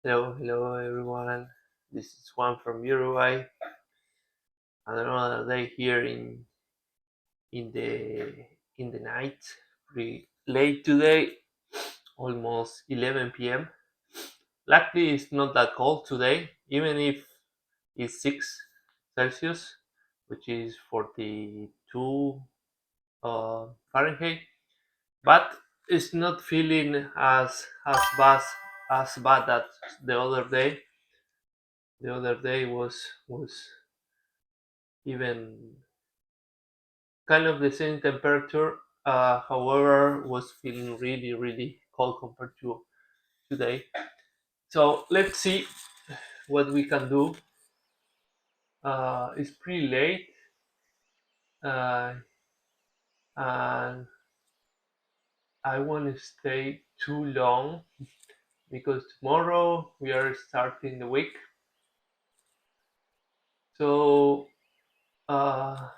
Hello everyone. This is Juan from Uruguay. Another day here in the in the night, pretty late today, almost 11 p.m. Luckily, it's not that cold today, even if it's 6 Celsius, which is 42 Fahrenheit. But it's not feeling as bad as the other day. The other day was even kind of the same temperature. However, was feeling really cold compared to today. So let's see what we can do. It's pretty late, uh, and I want to stay too long because tomorrow we are starting the week. So uh,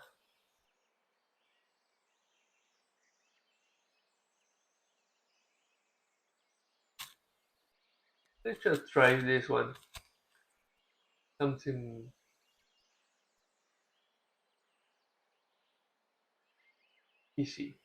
let's just try this one. Something easy.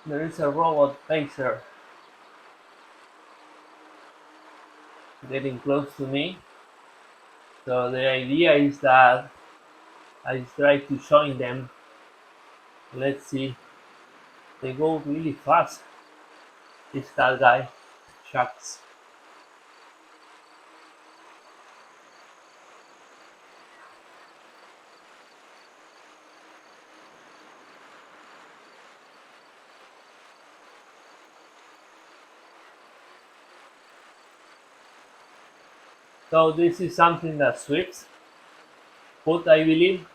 There is a robot pacer getting close to me. So the idea is that I try to join them. Let's see. They go really fast. This tall guy. Shucks. So this is something that Zwift put, I believe.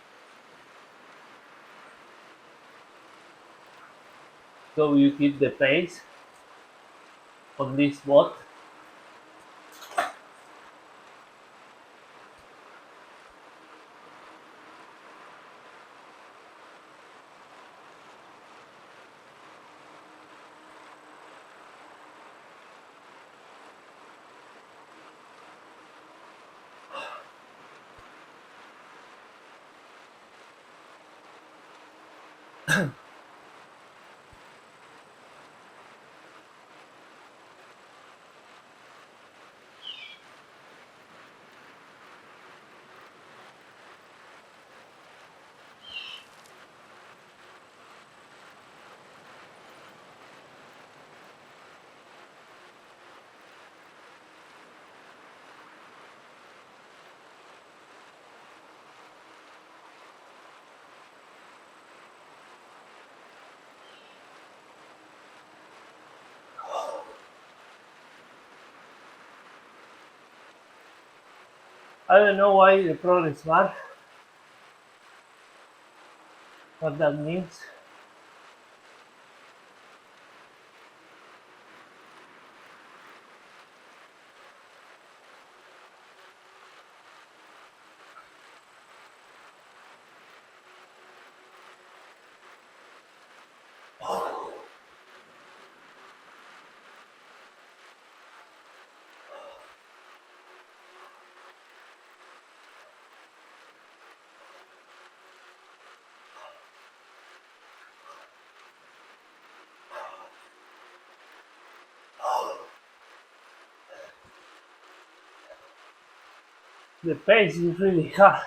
So you keep the pace on this bot. I don't know why the progress bar, what that means. The pace is really high.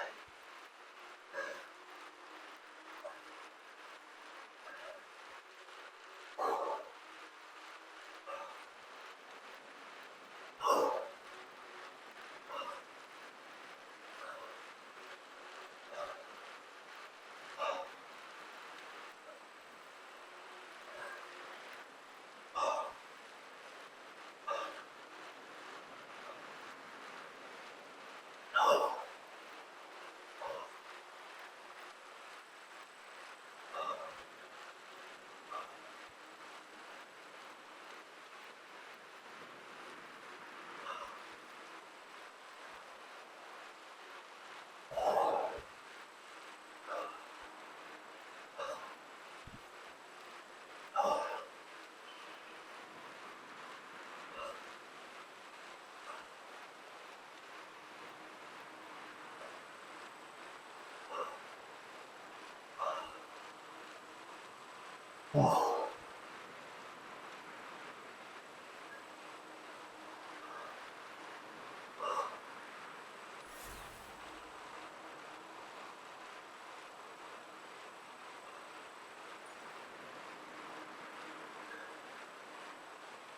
Oh,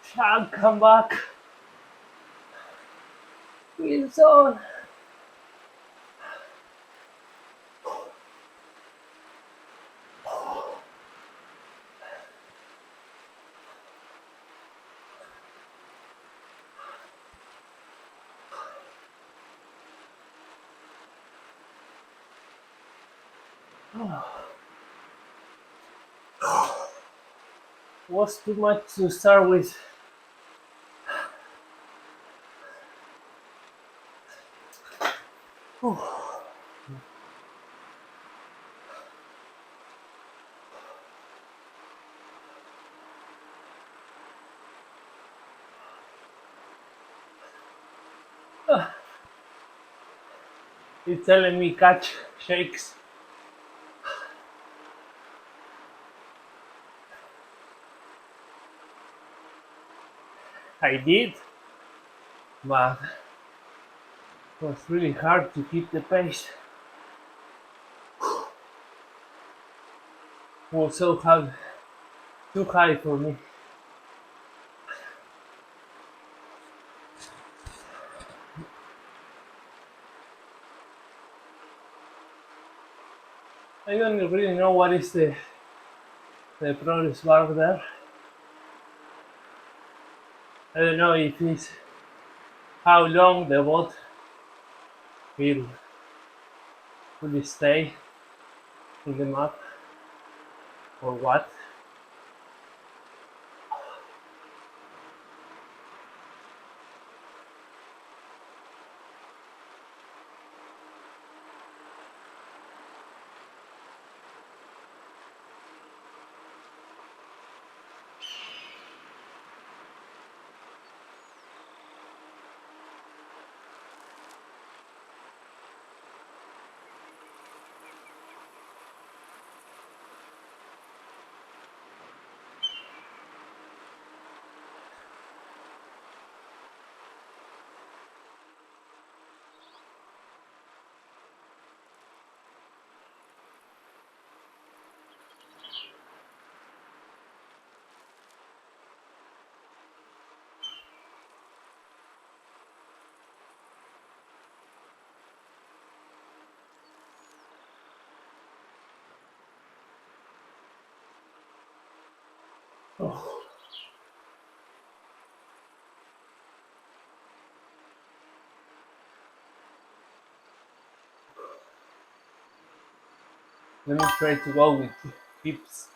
Shaq, come back. Wilson. Was too much to start with. It's telling me catch shakes. I did, but it was really hard to keep the pace. It was so hard, too high for me. I don't really know what is the progress bar there. I don't know if it's how long the bot will, will stay in the map or what. Oh, let me try to go with tips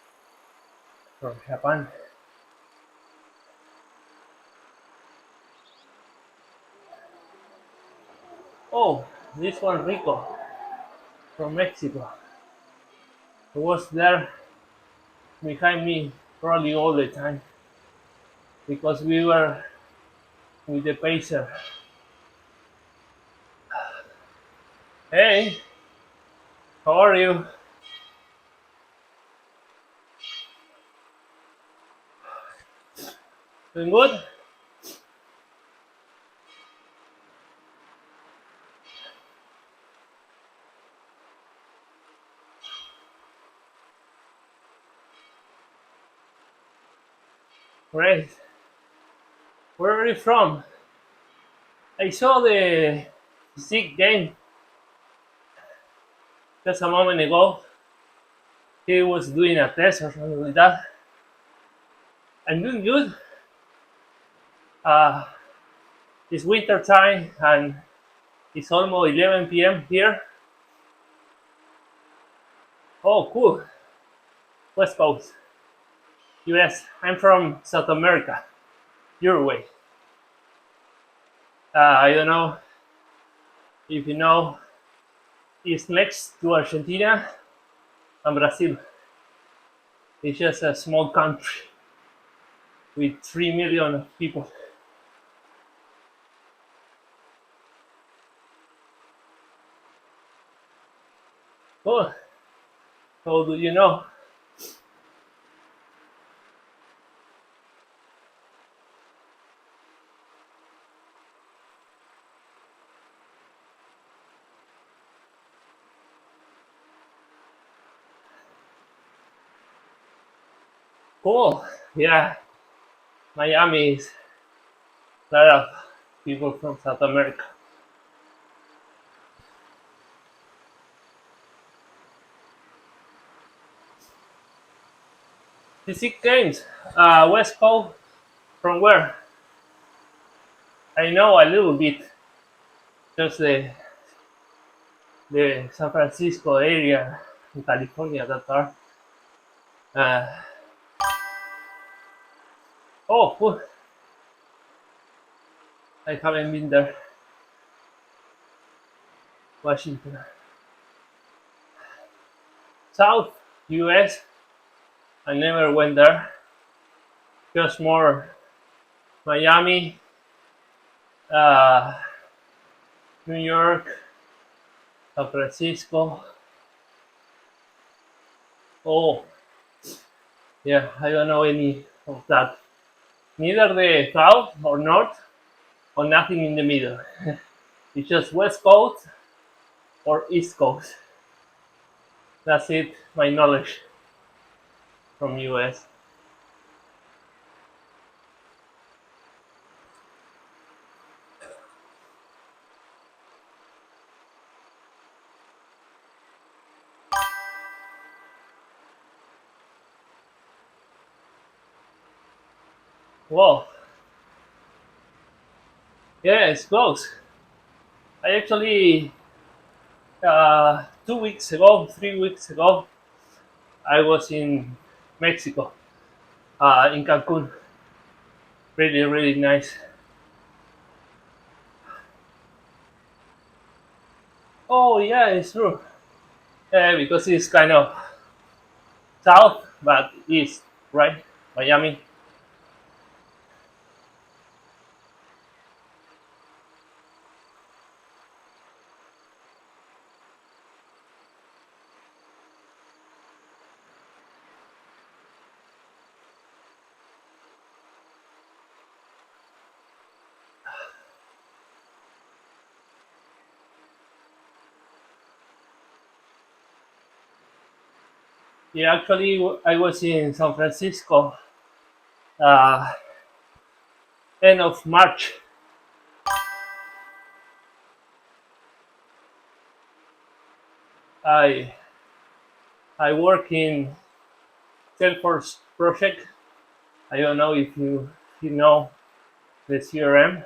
from Japan. Oh, this one Rico from Mexico. He was there behind me probably all the time because we were with the pacer. Hey, how are you? Doing good? Great. Where are you from? I saw the sick game just a moment ago. He was doing a test or something like that. I'm doing good. Uh, it's winter time and it's almost 11 p.m. here. Oh, cool. West Coast, US. I'm from South America, Uruguay. I don't know if you know, it's next to Argentina and Brazil. It's just a small country with 3 million people. Cool. So do you know Cool. Yeah, Miami is a lot of people from South America. Physics games. West Coast. From where? I know a little bit. Just the San Francisco area in California that are. Uh, oh, cool. I haven't been there. Washington. South U.S. I never went there. Just more Miami, uh, New York, San Francisco. Oh, yeah, I don't know any of that. Neither the south or north or nothing in the middle. It's just West Coast or East Coast. That's it, my knowledge from US. Whoa, yeah, it's close. I actually, 2 weeks ago, 3 weeks ago, I was in Mexico, in Cancun. Really, really nice. Oh, yeah, it's true. Yeah, because it's kind of south, but east, right? Miami. Yeah, actually, I was in San Francisco, uh, end of March. I I work in Salesforce project. I don't know if you know the CRM.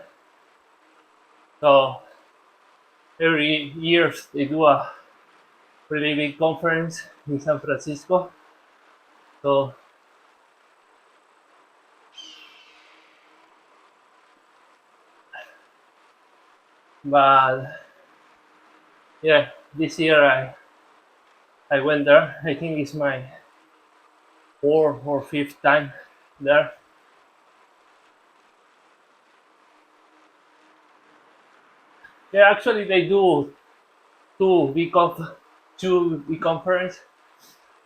So every year they do a really big conference in San Francisco. So, but yeah, this year I went there. I think it's my fourth or fifth time there. Yeah, actually they do two big conf- two big conference.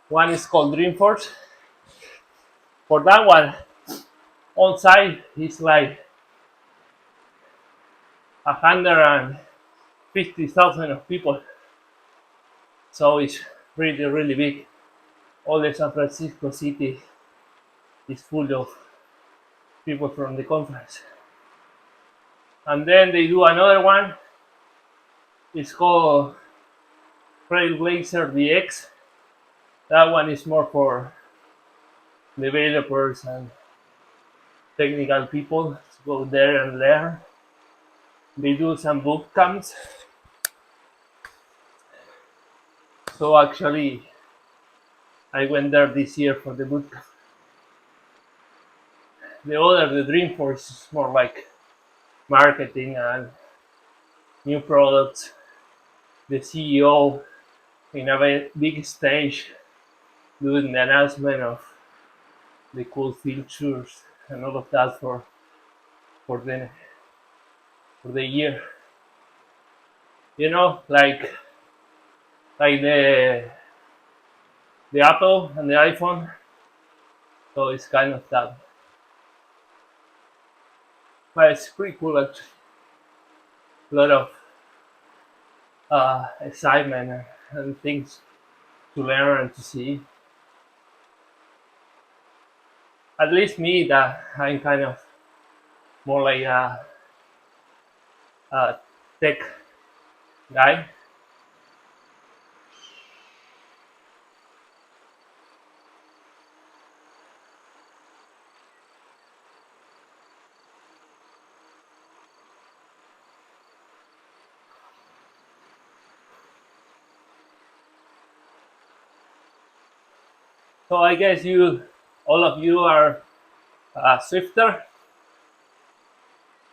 One is called Dreamforce. For that one, on site is like 150,000 of people. So it's really really big. All the San Francisco city is full of people from the conference. And then they do another one. It's called Trailblazer DX. That one is more for developers and technical people to go there and learn. They do some boot camps. So actually, I went there this year for the boot camp. The Dreamforce, is more like marketing and new products. The CEO in a big stage doing the announcement of the cool features and all of that for the for the year. Like the Apple and the iPhone. So it's kind of that, but it's pretty cool actually. A lot of excitement and things to learn and to see. At least me, that I'm kind of more like a tech guy. So I guess all of you are Swifter.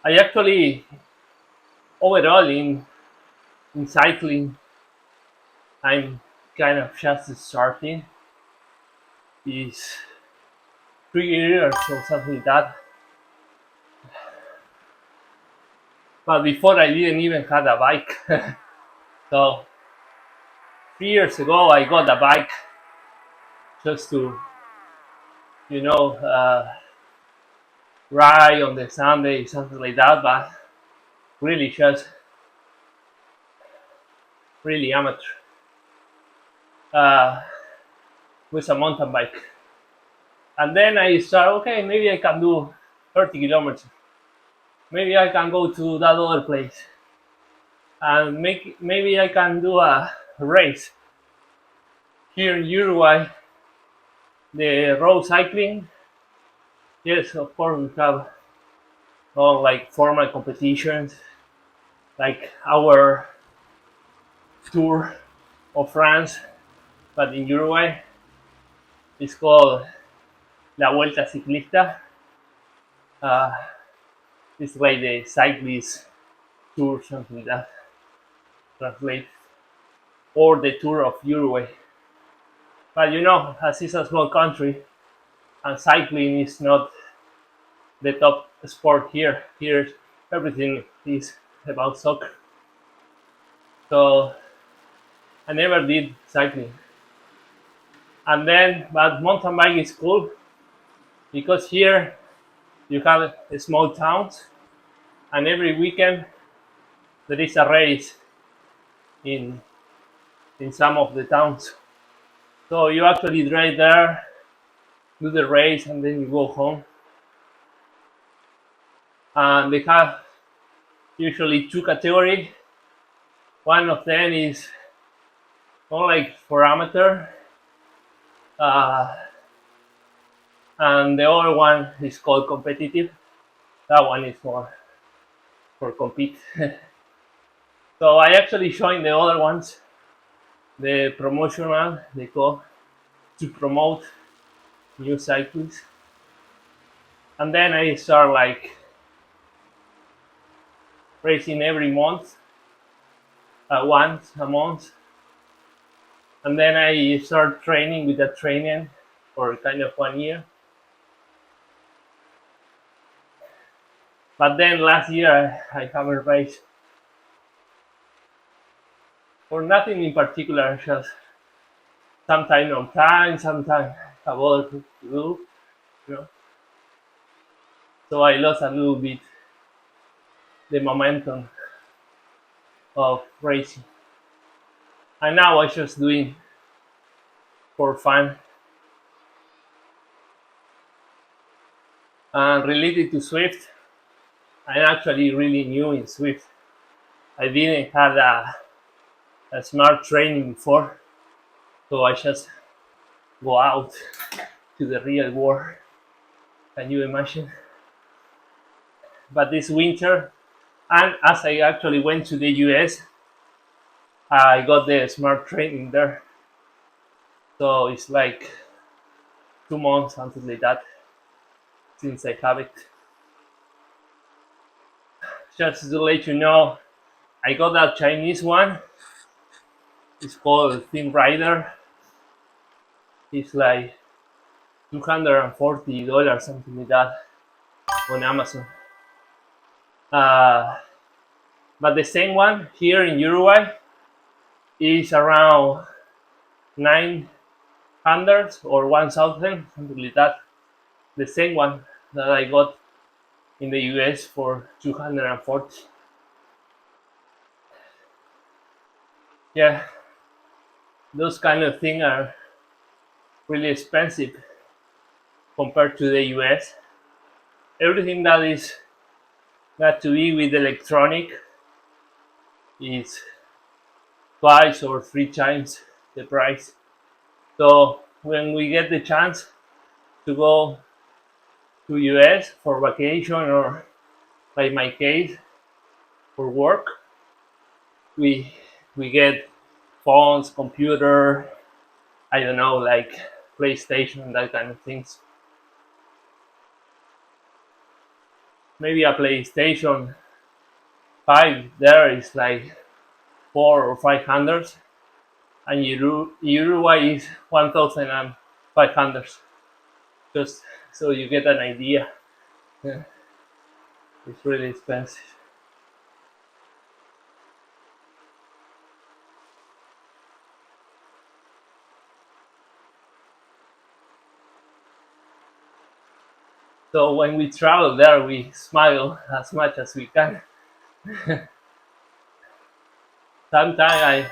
I actually, overall in cycling, I'm kind of just starting. Is 3 years or something like that. But before I didn't even have a bike. So 3 years ago I got a bike just to, you know, ride on the Sunday, something like that. But really just really amateur uh, with a mountain bike. And then I start, okay, maybe I can do 30 kilometers. Maybe I can go to that other place and maybe I can do a race here in Uruguay. The road cycling, yes, of course we have all like formal competitions, like our Tour of France, but in Uruguay it's called La Vuelta Ciclista. Uh, it's like the cyclist tour, something like that, translate, or the Tour of Uruguay. But as it's a small country and cycling is not the top sport here. Here, everything is about soccer. So I never did cycling. And then, but mountain bike is cool because here you have small towns, and every weekend there is a race in in some of the towns. So you actually drive there, do the race, and then you go home. And they have usually two categories. One of them is more like for amateur, uh, and the other one is called competitive. That one is more for compete. So I actually joined the other ones, the promotional, they call, to promote new cyclists. And then I start like racing every month, once a month. And then I start training with that training for kind of 1 year. But then last year I haven't raced for nothing in particular, just sometimes on time, sometimes have other things to do, you know. So I lost a little bit the momentum of racing. And now I just doing for fun. And related to Zwift, I'm actually really new in Zwift. I didn't have a smart training before, so I just go out to the real world. Can you imagine? But this winter, and as I actually went to the US, I got the smart training there. So it's like 2 months, something like that, since I have it. Just to let you know, I got that Chinese one. It's called Thin Rider. It's like $240, something like that, on Amazon. Uh, but the same one here in Uruguay is around 900 or 1,000, something like that. The same one that I got in the US for 240. Yeah, those kind of things are really expensive. compared to the US. Everything that is got to be with electronic is twice or three times the price. So when we get the chance to go to US for vacation or, like my case, for work, we we get phones, computer, I don't know, like PlayStation, that kind of things. Maybe a PlayStation 5 there is like 4 or 500, and Uruguay is 1,500. Just so you get an idea, yeah, it's really expensive. So when we travel there, we smile as much as we can. Sometimes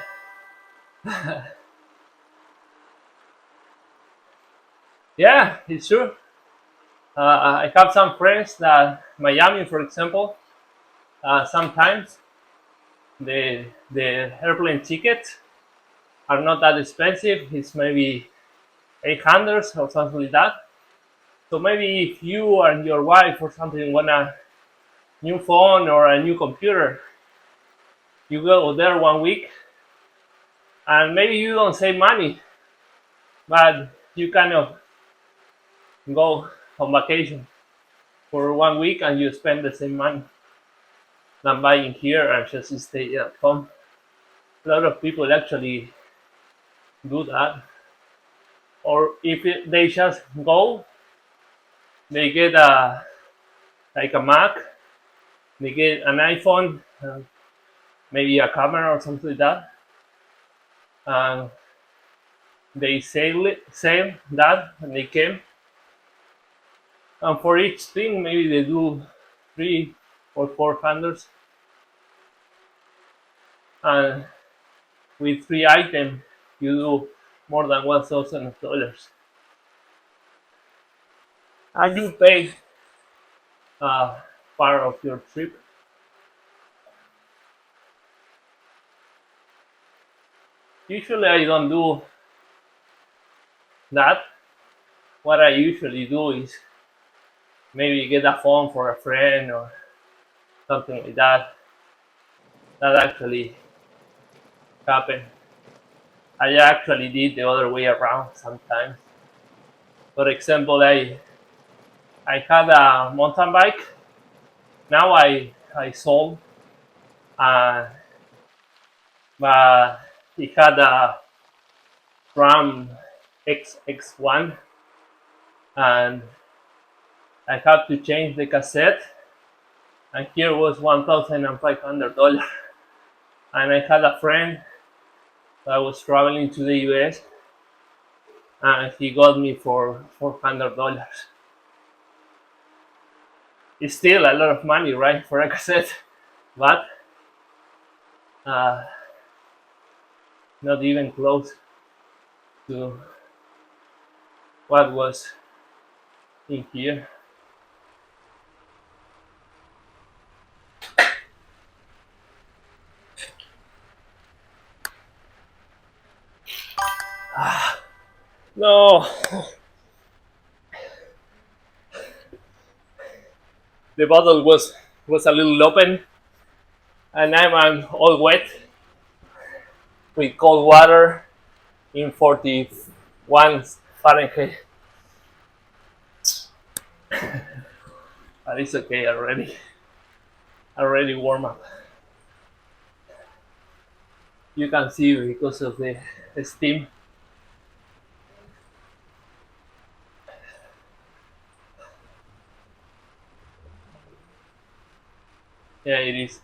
yeah, it's true. I have some friends that Miami, for example. Sometimes the airplane tickets are not that expensive. It's maybe 800 or something like that. So maybe if you and your wife or something want a new phone or a new computer, you go there 1 week, and maybe you don't save money, but you kind of go on vacation for 1 week and you spend the same money than buying here and just stay at home. A lot of people actually do that. Or if they just go, they get a like a Mac, they get an iPhone, maybe a camera or something like that, and they save that and they came. And for each thing, maybe they do 3 or 400, and with 3 items, you do more than $1,000, and you pay uh, part of your trip. Usually, I don't do that. What I usually do is maybe get a phone for a friend or something like that. That actually happened. I actually did the other way around sometimes. For example, I had a mountain bike. Now I sold, uh, but it had a Ram XX1, and I had to change the cassette, and here was $1,500. And I had a friend that was traveling to the US, and he got me for $400. It's still a lot of money, right, for a cassette, but uh, not even close to what was in here. No, the bottle was a little open, and I'm all wet with cold water in 41 Fahrenheit. But it's okay already. Already warm up. You can see because of the steam. Yeah, it is.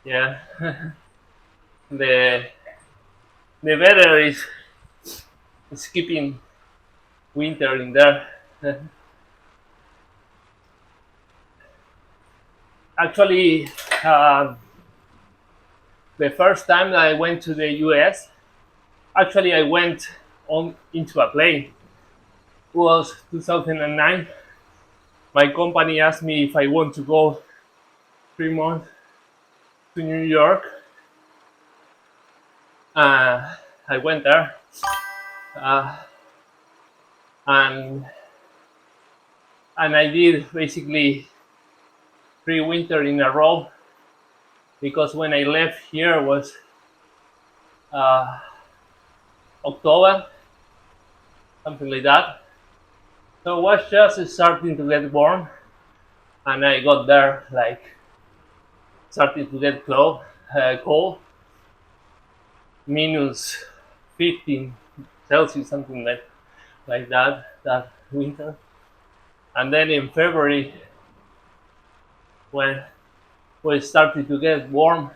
Yeah, the the weather is skipping winter in there. Actually, uh, the first time that I went to the US, actually I went on into a plane. was 2009. My company asked me if I want to go 3 months to New York. I went there, uh, and I did basically 3 winters in a row, because when I left here was uh, October, something like that. So it was just starting to get warm, and I got there like starting to get cold, minus 15 Celsius, something like that winter. And then in February, when it started to get warm,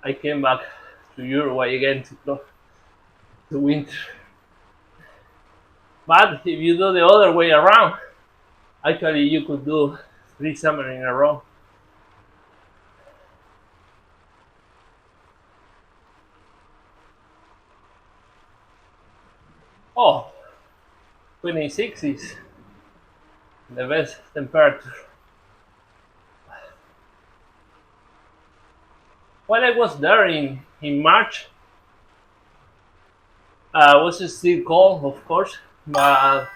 I came back to Uruguay again to winter. But if you do the other way around, actually you could do 3 summers in a row. Oh, 26 is the best temperature. When I was there in March, was still cold, of course, but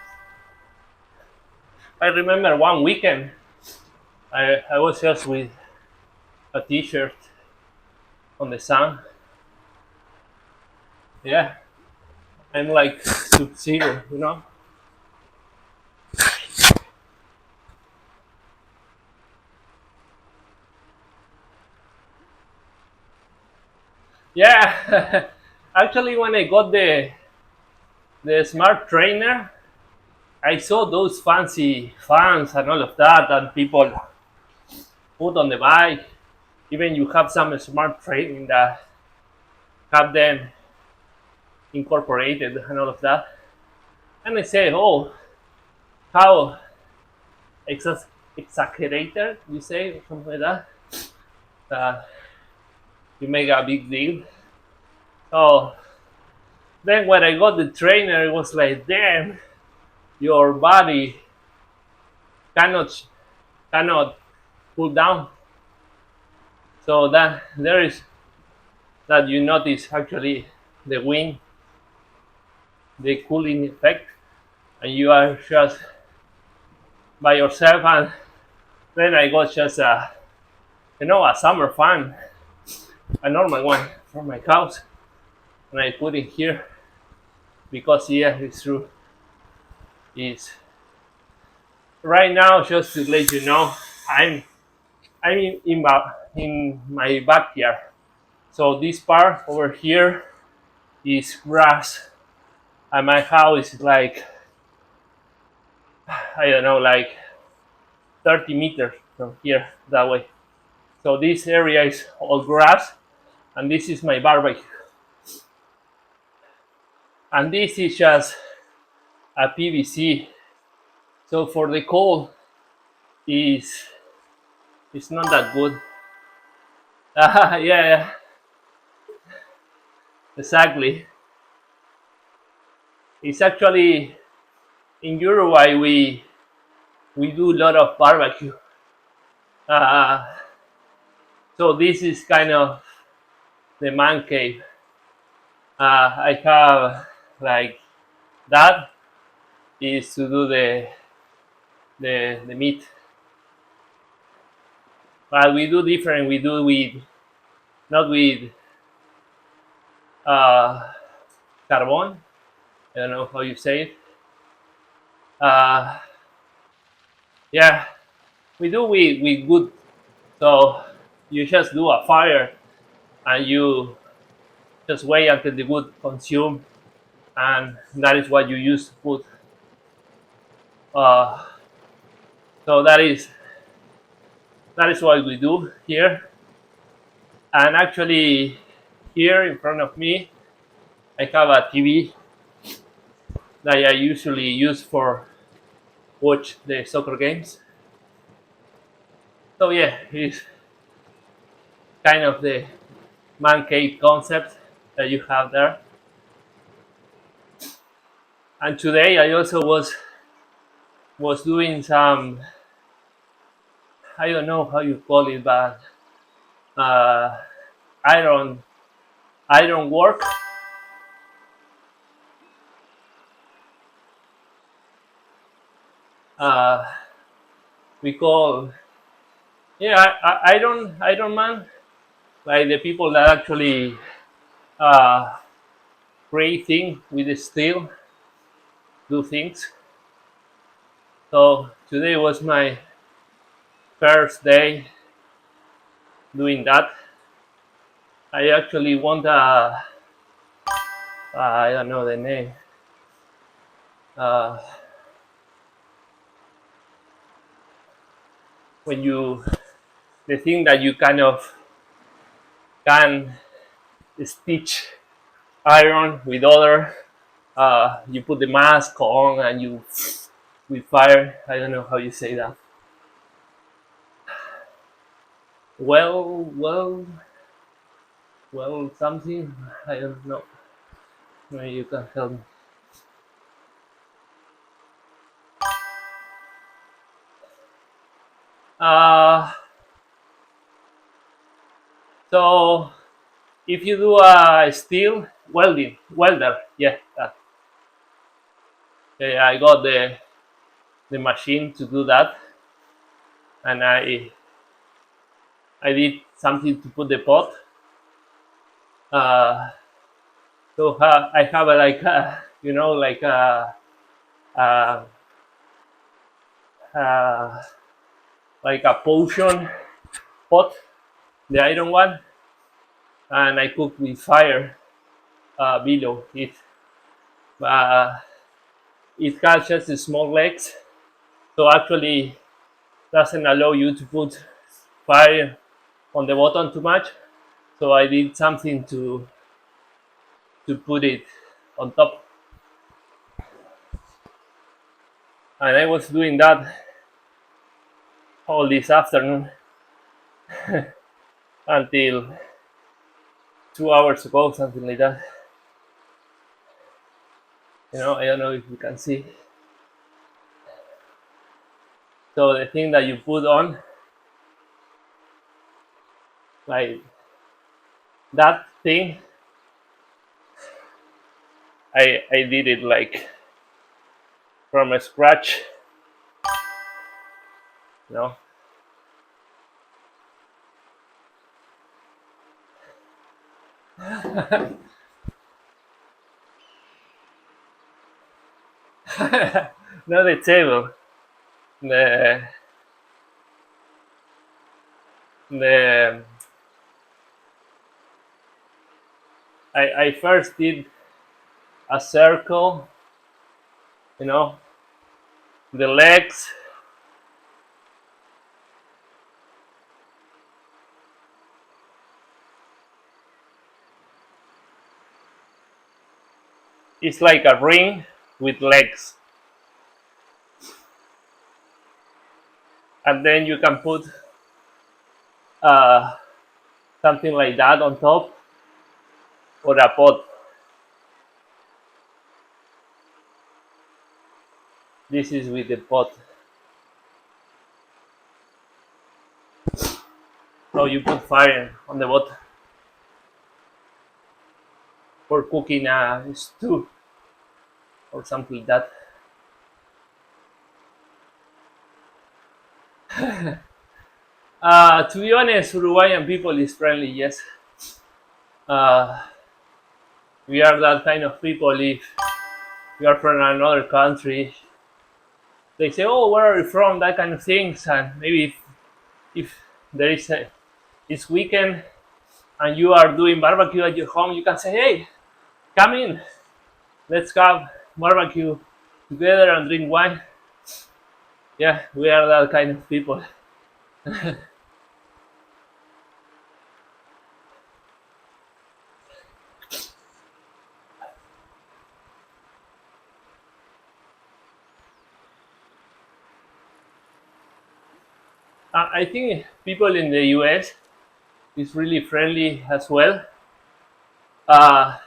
I remember one weekend I was just with a t-shirt on the sun. Yeah, I'm like Sub-Zero, you know? Yeah, actually, when I got the smart trainer, I saw those fancy fans and all of that, and people put on the bike. Even you have some smart training that have them incorporated and all of that. And I say, oh, how exaggerated you say, or something like that. Uh, you make a big deal. So then when I got the trainer, it was like, damn, your body cannot cannot cool down. So that there is that you notice actually the wind, the cooling effect, and you are just by yourself. And then I got just a summer fan, a normal one from my house, and I put it here because yeah, it's true. Is right now, just to let you know, I'm in my backyard. So this part over here is grass, and my house is like, I don't know, like 30 meters from here that way. So this area is all grass, and this is my barbecue. And this is just a PVC. So for the cold, is it's not that good. Yeah, yeah, exactly. It's actually in Uruguay we do a lot of barbecue. Uh, so this is kind of the man cave. I have like that is to do the meat, but we do different. We do with not with uh, carbon. I don't know how you say it. Uh, yeah, we do with wood. So you just do a fire and you just wait until the wood consume, and that is what you use to put. Uh, so that is what we do here. And actually, here in front of me, I have a TV that I usually use for watch the soccer games. So yeah, it's kind of the man cave concept that you have there. And today I also was doing some, I don't know how you call it, but uh, iron iron work. Uh, we call, yeah, iron man, like the people that actually uh, create things with the steel, do things. So today was my first day doing that. I actually want I don't know the name. Uh, when you the thing that you kind of can stitch iron with other. You put the mask on and you with fire. I don't know how you say that. Well, something. I don't know. Maybe you can help me. Uh, so if you do a steel welder, yeah, yeah, I got the machine to do that, and I did something to put the pot. Uh, so I have a, like like a, uh, like a potion pot, the iron one, and I cook with fire below it. Uh, it has just small legs, so actually doesn't allow you to put fire on the bottom too much. So I did something to put it on top, and I was doing that all this afternoon until 2 hours ago, something like that. I don't know if you can see. So the thing that you put on, like that thing, I did it like from a scratch, you know. Not the table. The the I first did a circle, you know, the legs. It's like a ring with legs, and then you can put uh, something like that on top, or a pot. This is with the pot. So you put fire on the bottom for cooking a stew or something like that. To be honest, Uruguayan people is friendly. Yes, uh, we are that kind of people. If we are from another country, they say, "Oh, where are you from?" That kind of things, and maybe if there is a it's weekend and you are doing barbecue at your home, you can say, "Hey, come in, let's have barbecue together and drink wine." Yeah, we are that kind of people. I think people in the US is really friendly as well, uh,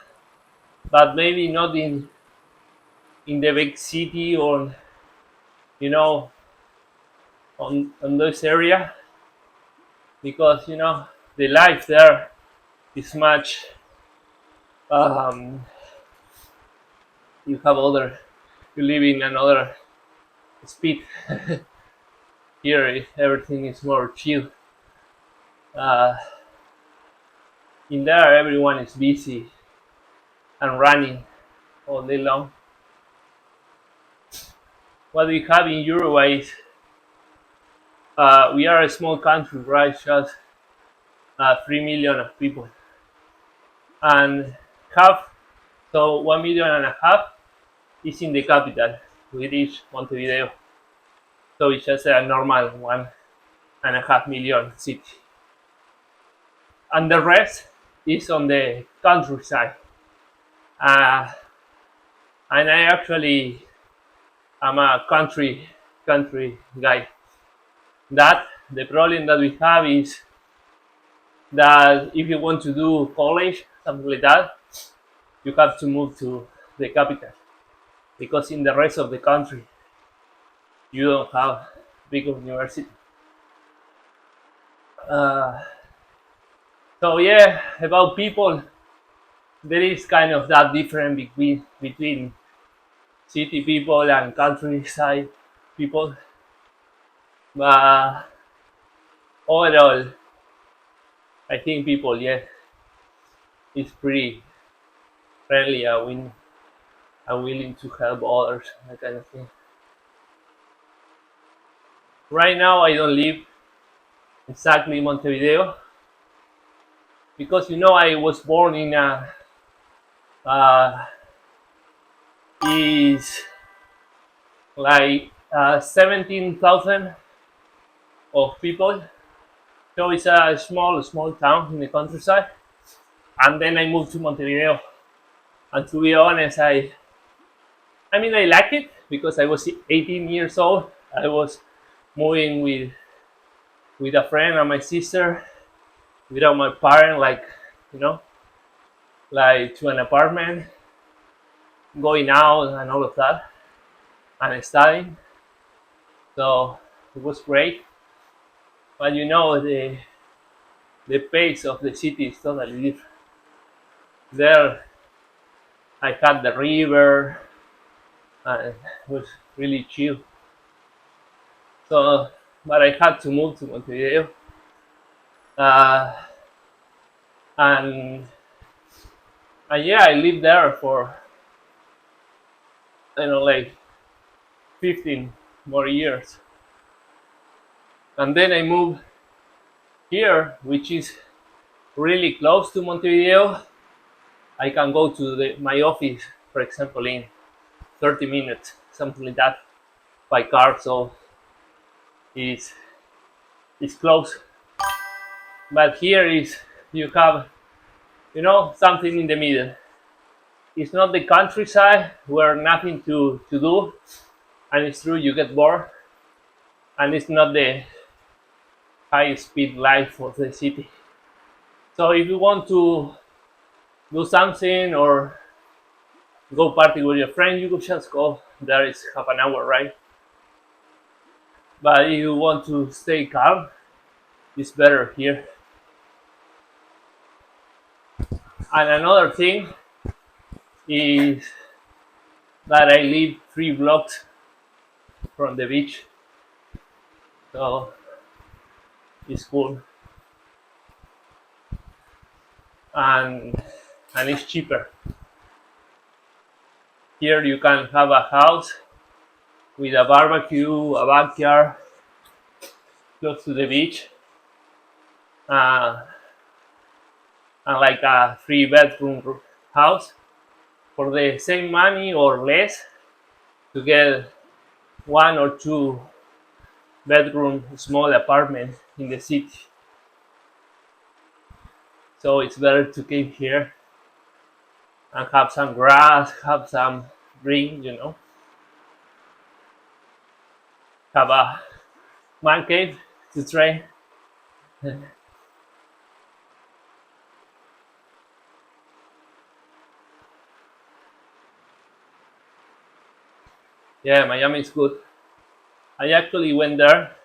but maybe not in the big city or you know on this area, because the life there is much. Um, you have other, you live in another speed. Here everything is more chill. Uh, in there everyone is busy and running all day long. What we have in Uruguay is we are a small country, right? Just 3 million of people, and half, so 1 million and a half is in the capital, which is Montevideo. So it's just a normal 1.5 million city, and the rest is on the countryside. Uh, and I actually am a country guy. That the problem that we have is that if you want to do college, something like that, you have to move to the capital, because in the rest of the country you don't have big university. Uh, so yeah, about people, there is kind of that difference between city people and countryside people, but overall, I think people, yeah, is pretty friendly and willing to help others, that kind of thing. Right now, I don't live exactly in Montevideo, because I was born in a uh, is like 17,000 of people. So it's a small town in the countryside. And then I moved to Montevideo. And to be honest, I mean I like it because I was 18 years old. I was moving with a friend and my sister without my parent, like you know, like to an apartment, going out and all of that, and studying. So it was great. But the pace of the city is totally different. There, I had the river, and it was really chill. So, but I had to move to Montevideo, uh, and yeah, I lived there for like 15 more years, and then I moved here, which is really close to Montevideo. I can go to my office, for example, in 30 minutes, something like that, by car. So it's it's close. But here is you have something in the middle. It's not the countryside where nothing to do, and it's true you get bored, and it's not the high speed life of the city. So if you want to do something or go party with your friend, you could just go. There is half an hour, right? But if you want to stay calm, it's better here. And another thing is that I live 3 blocks from the beach, so it's cool, and it's cheaper. Here you can have a house with a barbecue, a backyard close to the beach, uh, and like a 3 bedroom house for the same money or less to get 1 or 2 bedroom small apartment in the city. So it's better to came here and have some grass, have some drink, have a man cave to train. Yeah, Miami is good. I actually went there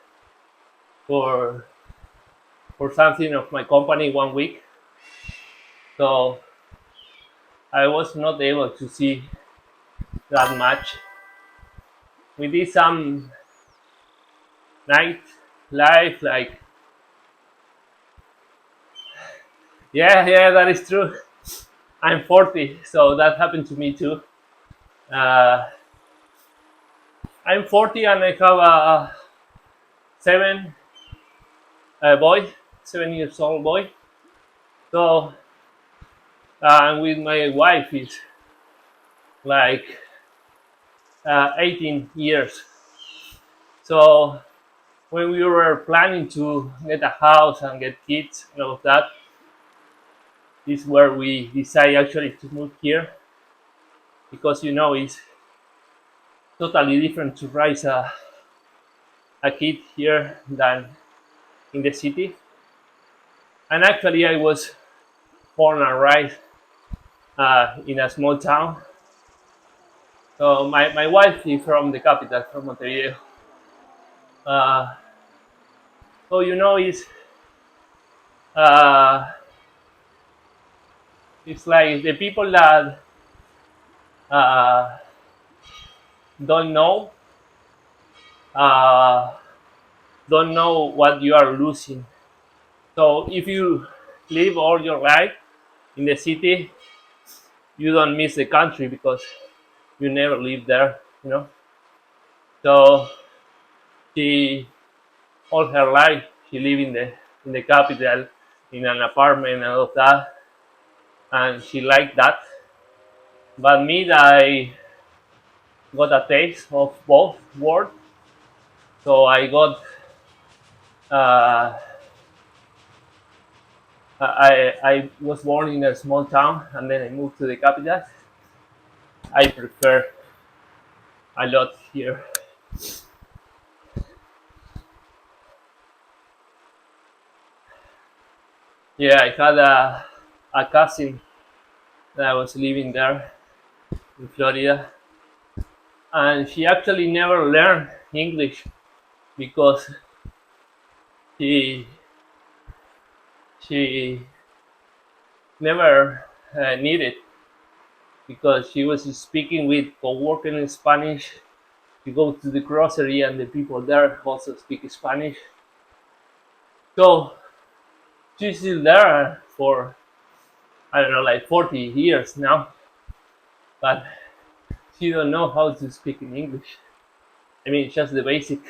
for something of my company 1 week, so I was not able to see that much. We did some night life, like yeah, that is true. I'm 40, so that happened to me too. Uh, I'm 40 and I have a seven boy, 7 years old boy. So and with my wife is like 18 years. So when we were planning to get a house and get kids and all of that, this is where we decided actually to move here because it's totally different to raise a kid here than in the city. And actually, I was born and raised in a small town. So my wife is from the capital, from Montevideo. Uh, so uh, it's like the people that uh, don't know uh, don't know what you are losing. So if you live all your life in the city, you don't miss the country because you never live there. So she all her life she lived in the capital in an apartment and all of that, and she liked that. But me, I got a taste of both worlds. So uh, I was born in a small town and then I moved to the capital. I prefer a lot here. Yeah, I had a cousin that was living there in Florida, and she actually never learned English because she she never needed, because she was speaking with co-workers in Spanish. You go to the grocery and the people there also speak Spanish. So she's still there for, I don't know, like 40 years now, but she don't know how to speak in English. I mean, just the basic.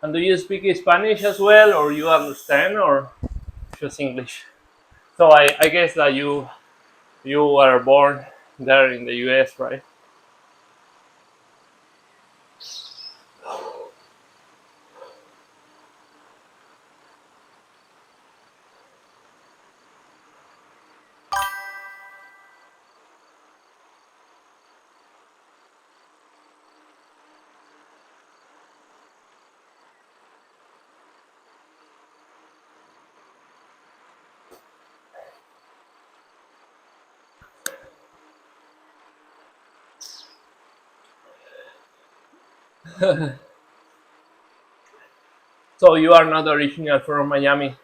And do you speak Spanish as well, or you understand, or just English? So I guess that you were born there in the U.S., right? So you are not original from Miami.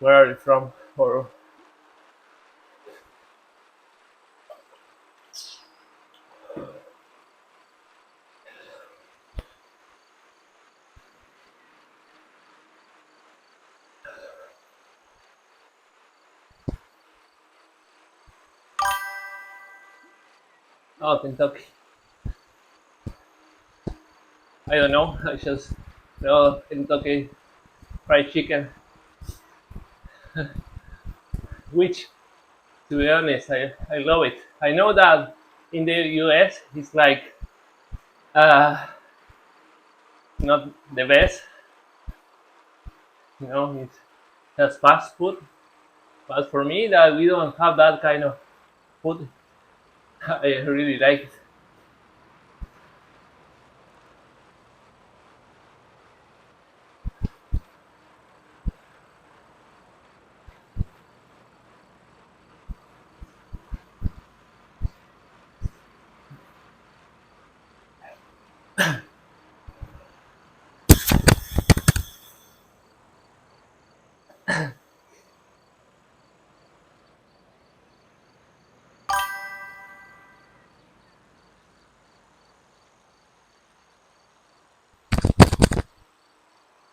Where are you from? Or oh, Kentucky? I don't know. I just know Kentucky Fried Chicken, which, to be honest, I love it. I know that in the US it's like uh, not the best, It has fast food. But for me, that we don't have that kind of food, I really like it.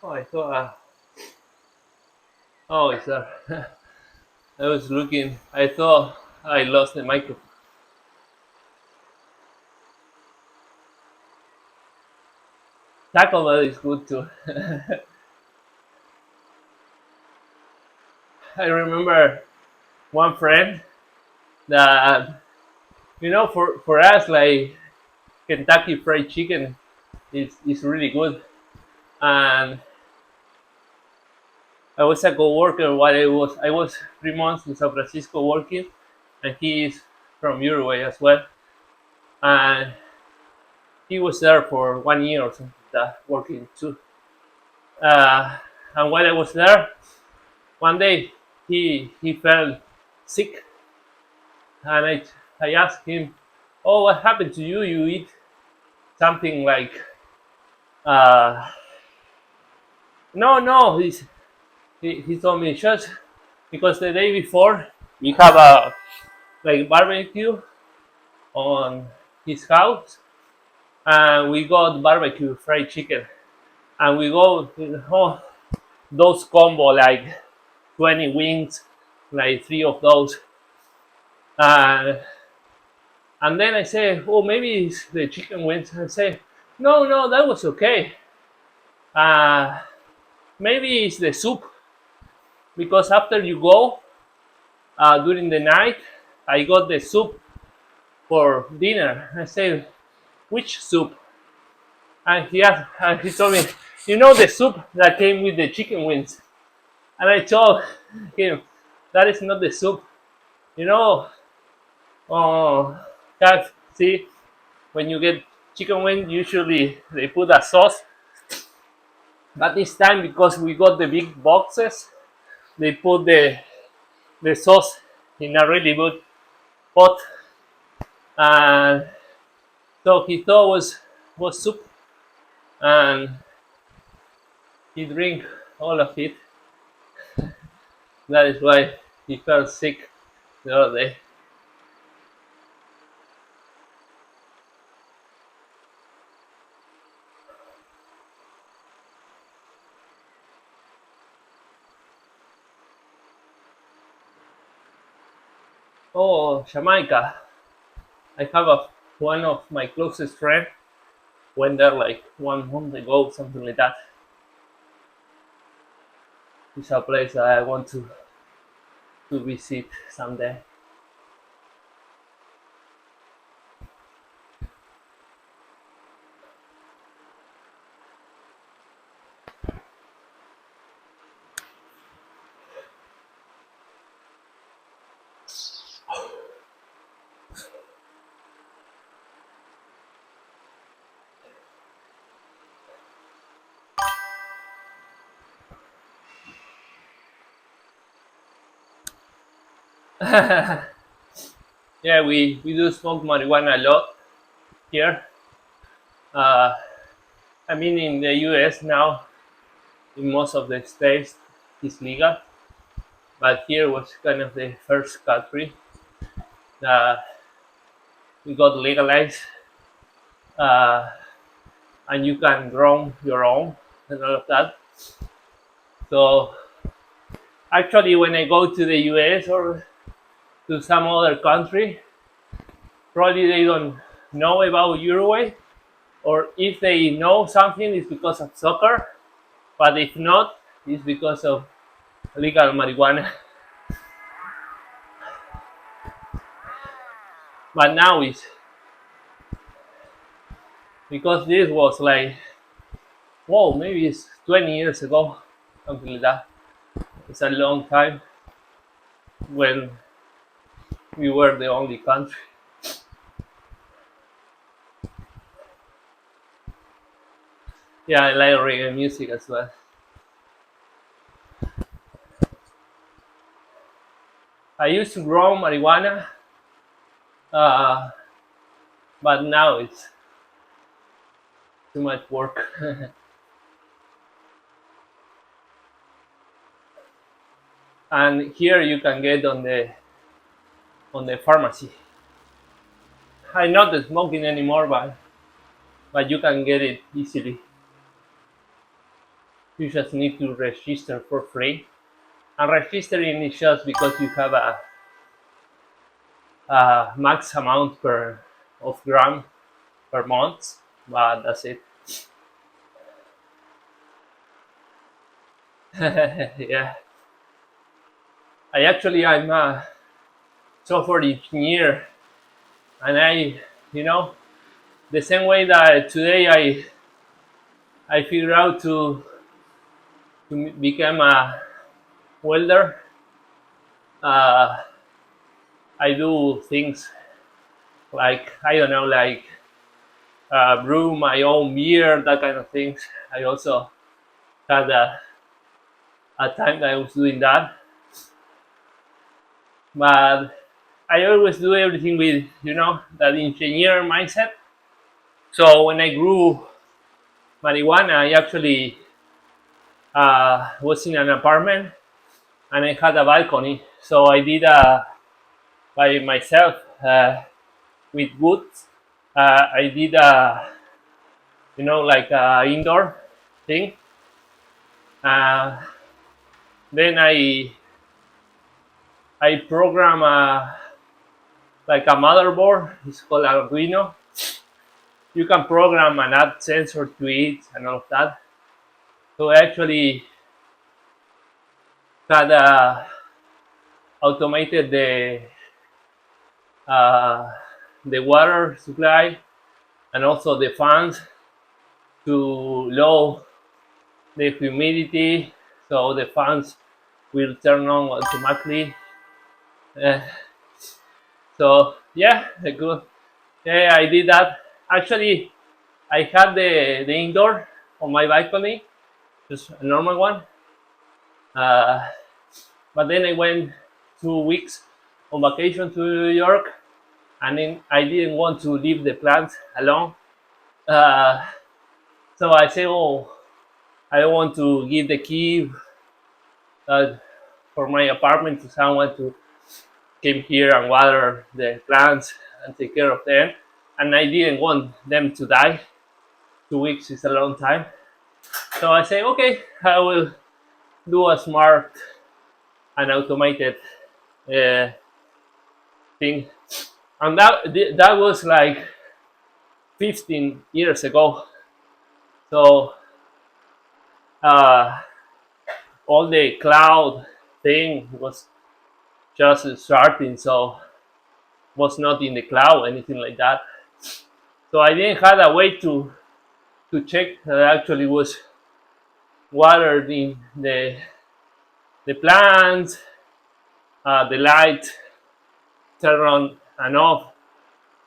Oh, I thought, oh, it's I was looking, I thought I lost the microphone. Taco Bell is good too. I remember one friend that, for us, like Kentucky Fried Chicken is really good. And I was a co-worker while I was 3 months in San Francisco working, and he is from Uruguay as well. And he was there for 1 year or something like that, working too. Uh, and while I was there, one day he fell sick, and I asked him, "Oh, what happened to you? You eat something like?" Uh, no, no. He told me just because the day before we have a like barbecue on his house, and we got barbecue fried chicken, and we go, those combo like 20 wings, like three of those. Uh, and then I say, oh, maybe it's the chicken wings. I say, no, no, that was okay. Uh, Maybe it's the soup because after you go during the night, I got the soup for dinner. I say, which soup? And he told me, the soup that came with the chicken wings. And I told him, that is not the soup. You know, uh, see, when you get chicken wing, usually they put a sauce. But this time, because we got the big boxes, they put the sauce in a really good pot. And so he thought was soup, and he drank all of it. That is why he felt sick the other day. Oh, Jamaica. I have one of my closest friends went there like 1 month ago, something like that. It's a place that I want to visit someday. Yeah, we do smoke marijuana a lot here. Uh, I mean, in the US now, in most of the states, it's legal, but here was kind of the first country that we got legalized, uh, and you can grow your own and all of that. So actually, when I go to the US or to some other country, probably they don't know about Uruguay, or if they know something, it's because of soccer, but if not, it's because of legal marijuana. But now it's because this was like, whoa, maybe it's 20 years ago. something like that. It's a long time when we were the only country. Yeah, I like reggae music as well. I used to grow marijuana, uh, but now it's too much work. And here you can get on the pharmacy. I'm not smoking anymore, but you can get it easily. You just need to register for free. And registering is just because you have a max amount per of gram per month, but that's it. Yeah, I'm a software engineer, and you know, the same way that today I figured out to become a welder. Uh, I do things like I don't know, like brew my own beer, that kind of things. I also had a time that I was doing that, but I always do everything with that engineer mindset. So when I grew marijuana, I actually was in an apartment and I had a balcony. So I did by myself with wood. I did like a indoor thing. Uh, then I program like a motherboard. It's called Arduino. You can program and add sensor to it and all of that. So I actually had automated uh, the water supply and also the fans to low the humidity, so the fans will turn on automatically. Uh, so yeah, good. Yeah, I did that. Actually, I had the indoor on my balcony, just a normal one. Uh, but then I went 2 weeks on vacation to New York, and then I didn't want to leave the plant alone. Uh, so I said, "Oh, I don't want to give the key uh, for my apartment to someone to came here and water the plants and take care of them. And I didn't want them to die. 2 weeks is a long time. So I say, okay, I will do a smart and automated uh, thing. And that was like 15 years ago. So uh, all the cloud thing was just starting. So was not in the cloud, anything like that. So I didn't have a way to check that actually was watered in the plants, the light turn on and off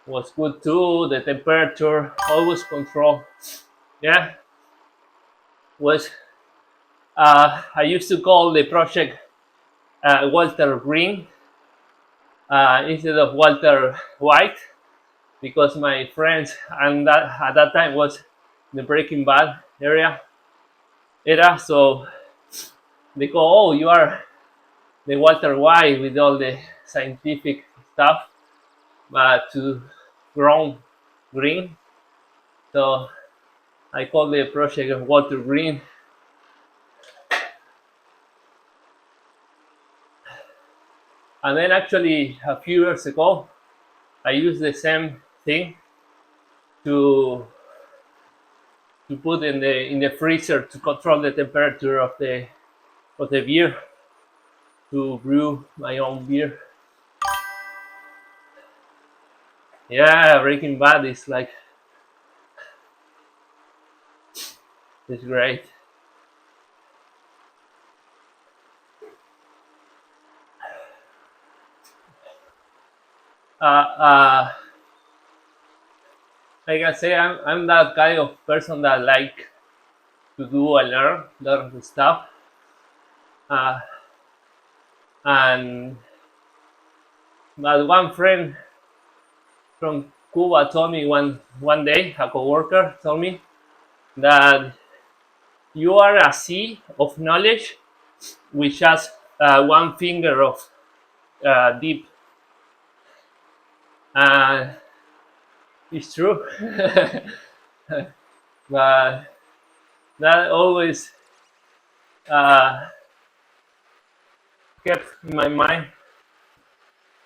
was good too. The temperature always control. Yeah, was I used to call the project Walter Green instead of Walter White because my friends and that at that time was the Breaking Bad era. So they go, oh, you are the Walter White with all the scientific stuff, but to grown green. So I call the project Walter Green. And then actually a few years ago, I used the same thing to put in the freezer to control the temperature of the beer to brew my own beer. Yeah, Breaking Bad is like it's great. uh, like I say, I'm that kind of person that like to do and learn a lot of the stuff. Uh, and but one friend from Cuba told me one day, a coworker told me that you are a sea of knowledge with just one finger of deep. And it's true. But that always uh, kept in my mind.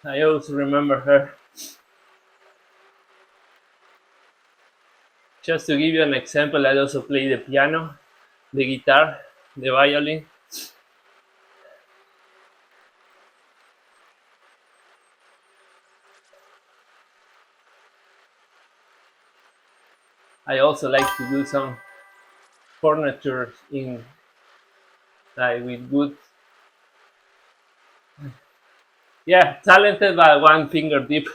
I always remember her. Just to give you an example, I also play the piano, the guitar, the violin. I also like to do some furniture in like with good, yeah, talented but one finger deep,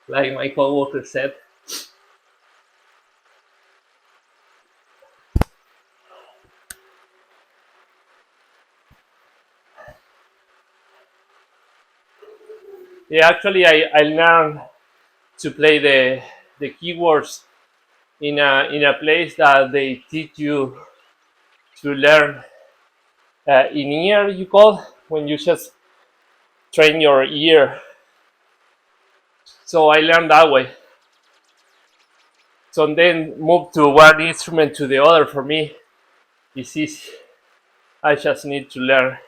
like my coworker said. Yeah, actually, I learned to play the keyboards in a place that they teach you to learn in ear. You call when you just train your ear. So I learned that way. So then move to one instrument to the other for me is easy. I just need to learn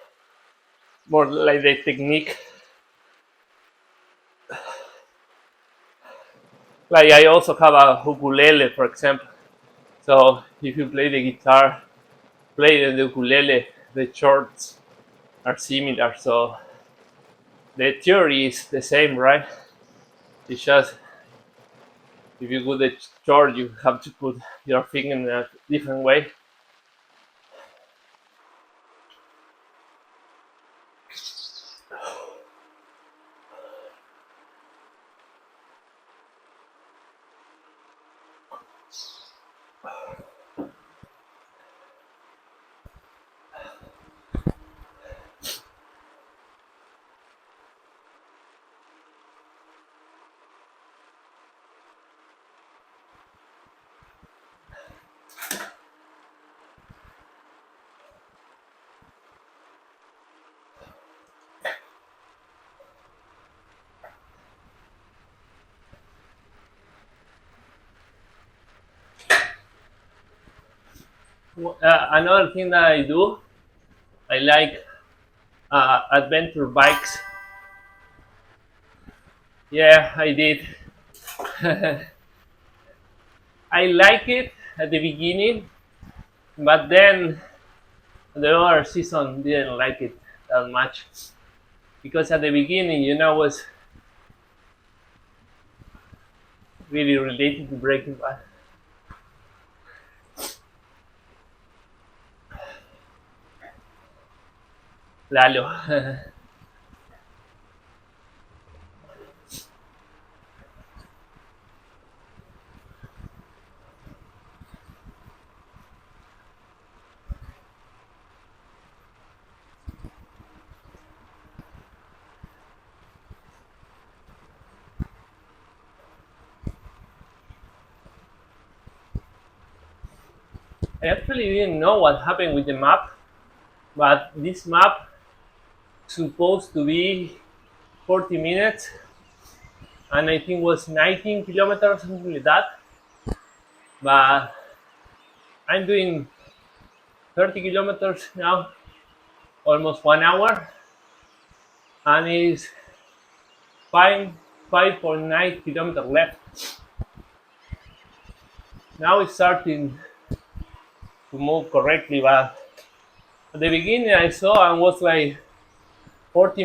more like the technique. Like I also have a ukulele, for example. So if you play the guitar, play the ukulele, the chords are similar. So the theory is the same, right? It's just if you do the chord, you have to put your finger in a different way. Another thing that I do, I like adventure bikes. Yeah, I did. I like it at the beginning, but then the other season didn't like it that much because at the beginning, was really related to Breaking Bad. Lalo. I actually didn't know what happened with the map, but this map supposed to be 40 minutes, and I think was 19 kilometers, something like that. But I'm doing 30 kilometers now, almost 1 hour, and it's 5.9 kilometers left. Now it's starting to move correctly, but at the beginning I saw and was like 40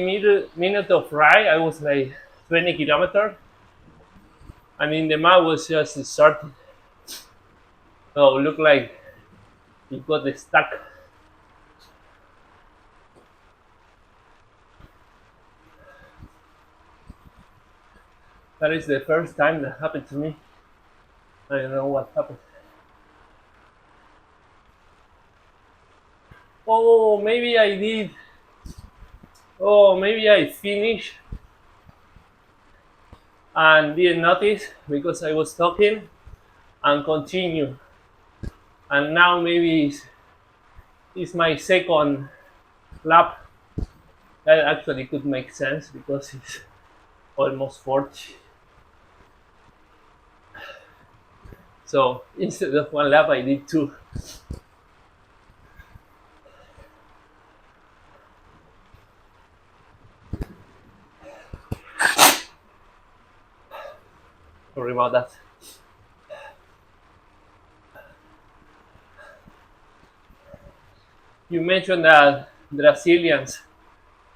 minutes of ride. I was like 20 kilometers. I mean, the map was just starting. So it looked like it got stuck. That is the first time that happened to me. I don't know what happened. Oh, maybe I did. Oh, maybe I finished and didn't notice because I was talking and continue. And now maybe it's my second lap. That actually could make sense because it's almost 40. So instead of one lap, I did two. Sorry about that. You mentioned that Brazilians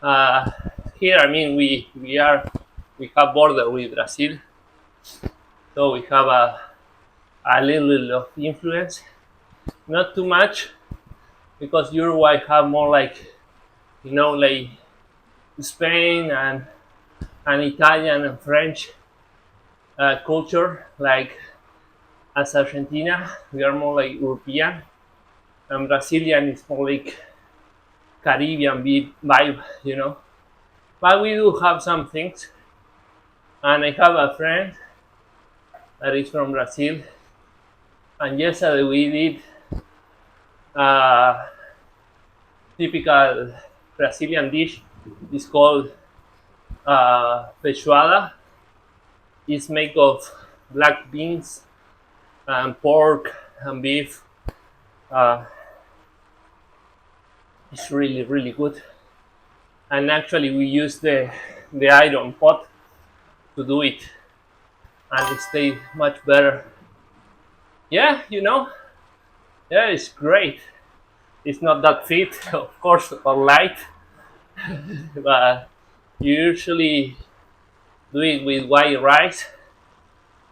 uh, here. I mean, we have border with Brazil, so we have a little of influence. Not too much because Uruguay have more like like Spain and Italian and French culture. Like as Argentina, we are more like European, and Brazilian is more like Caribbean vibe. But we do have some things, and I have a friend that is from Brazil, and yesterday we did a typical Brazilian dish. It's called feijoada. It's made of black beans and pork and beef. Uh, it's really really good. And actually, we use the iron pot to do it, and it stays much better. Yeah, yeah, it's great. It's not that fit, of course, or light, but you usually do it with white rice,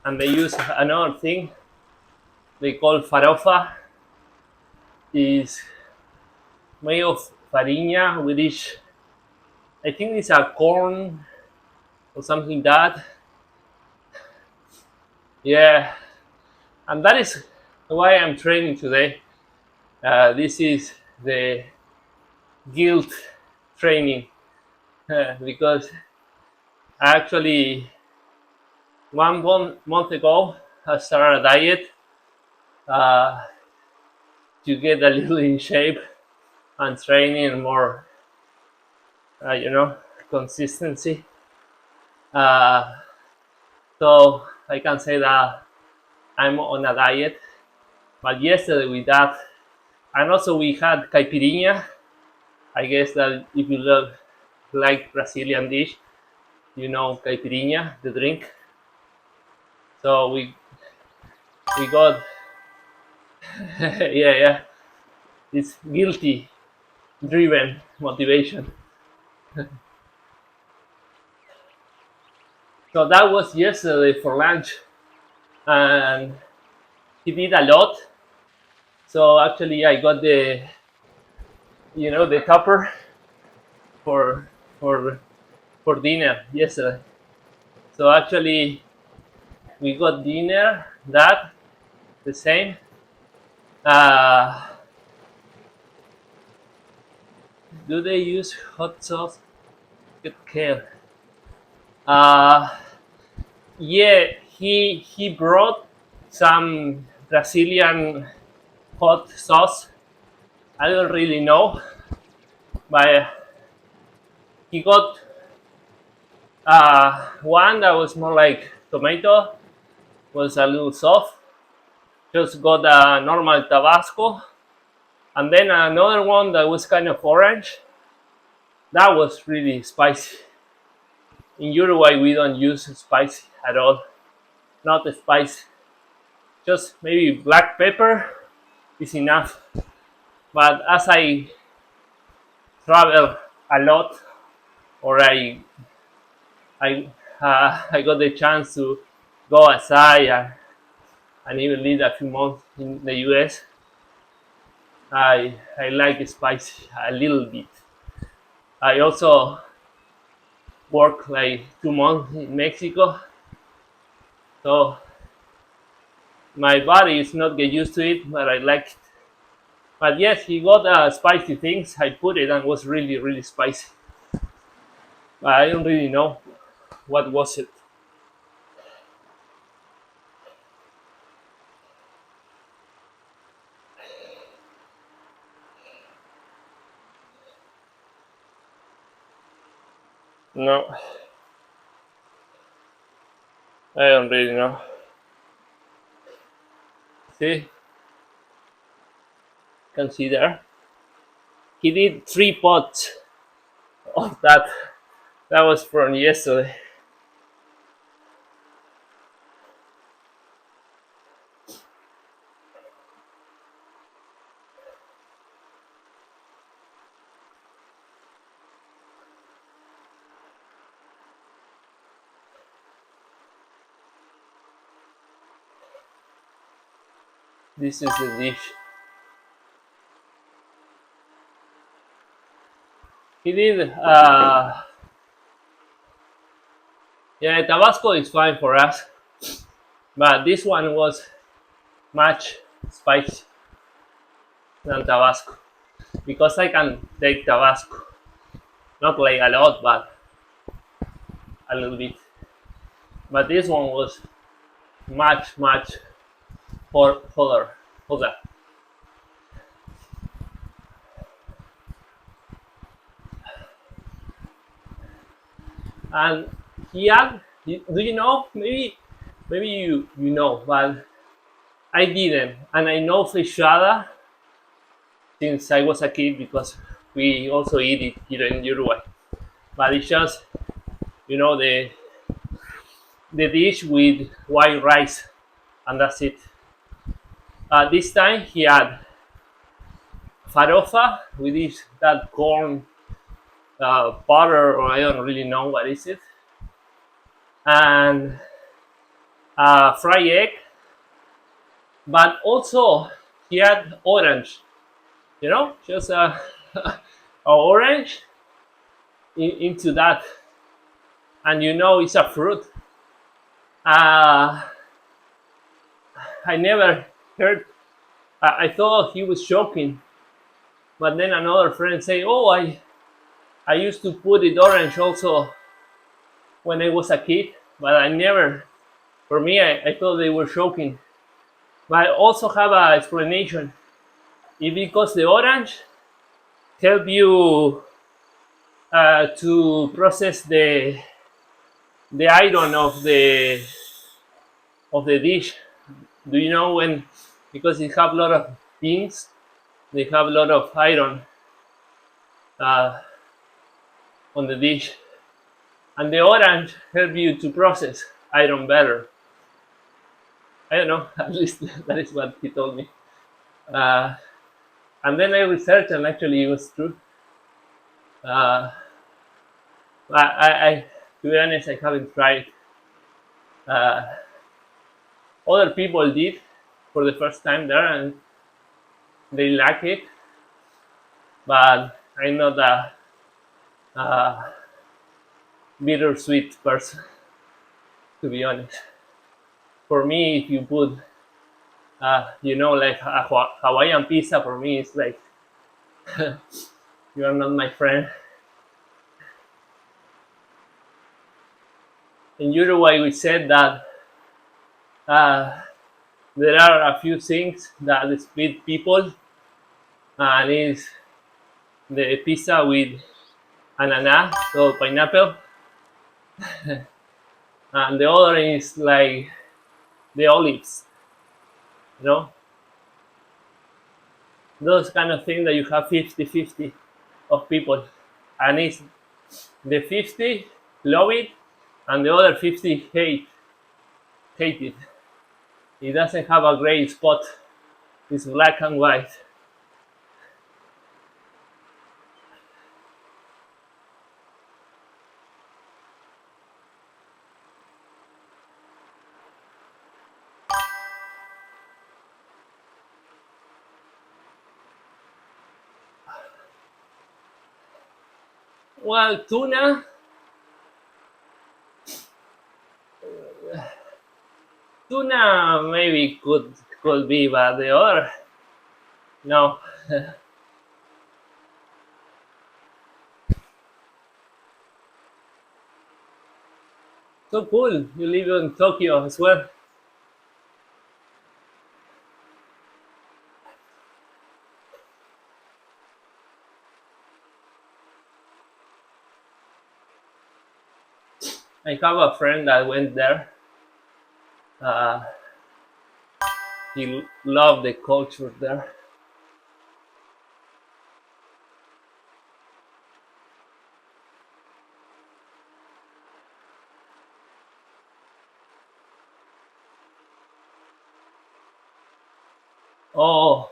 and they use another thing they call farofa. Is made of farinha, which I think it's a corn or something like that. Yeah, and that is why I'm training today. This is the guilt training because actually 1 month ago I started a diet uh, to get a little in shape and training more, you know, consistency. Uh, so I can say that I'm on a diet. But yesterday with that, and also we had caipirinha. I guess that if you like Brazilian dish, you know caipirinha, the drink. So we got yeah, yeah. It's guilty driven motivation. So that was yesterday for lunch, and he did a lot. So actually, I got the topper for for for dinner yesterday. So actually, we got dinner that the same. Uh, do they use hot sauce? Good care. Uh, yeah, he brought some Brazilian hot sauce. I don't really know, but he got one that was more like tomato, was a little soft. Just got a normal Tabasco, and then another one that was kind of orange. That was really spicy. In Uruguay, we don't use spicy at all. Not spicy. Just maybe black pepper is enough. But as I travel a lot, or I got the chance to go outside and even live a few months in the US, I like spicy a little bit. I also worked like 2 months in Mexico, So my body is not get used to it, but I like it. But yes, he got spicy things. I put it and it was really really spicy. But I don't really know what was it. No, I don't really know. See, can see there. He did 3 pots of that. That was from yesterday. This is the dish. He did. Yeah, Tabasco is fine for us, but this one was much spicy than Tabasco because I can take Tabasco, not like a lot, but a little bit. But this one was much hotter. And he had. Do you know? Maybe you know, but I didn't, and I know feijoada since I was a kid because we also eat it here in Uruguay. But it's just the dish with white rice, and that's it. This time he had farofa with that corn butter, or I don't really know what is it, and fried egg. But also he had orange, just a orange into that, and it's a fruit. Uh, I never heard. I thought he was joking, but then another friend say, "Oh, I used to put it orange also when I was a kid, but I never. For me, I thought they were joking. But I also have an explanation. It's because the orange help you to process the iron of the dish. Do you know when? Because it have a lot of beans, they have a lot of iron uh, on the dish, and the orange help you to process iron better. I don't know. At least that is what he told me. Uh, and then I researched, and actually it was true. Uh, I to be honest, I haven't tried. Uh, Other people did for the first time there, and they like it, but I'm not a bittersweet person, to be honest. For me, if you put, like a Hawaiian pizza, for me, it's like you are not my friend. In Uruguay, we said that uh, there are a few things that split people, and it's the pizza with ananas, so pineapple, and the other is like the olives, you know, those kind of things that you have 50-50 of people, and it's the 50 love it, and the other 50 hate it. It doesn't have a gray spot. It's black and white. Well, tuna, No, maybe could be, but the other, no. So cool. You live in Tokyo as well. I have a friend that went there. Uh, he loved the culture there. Oh,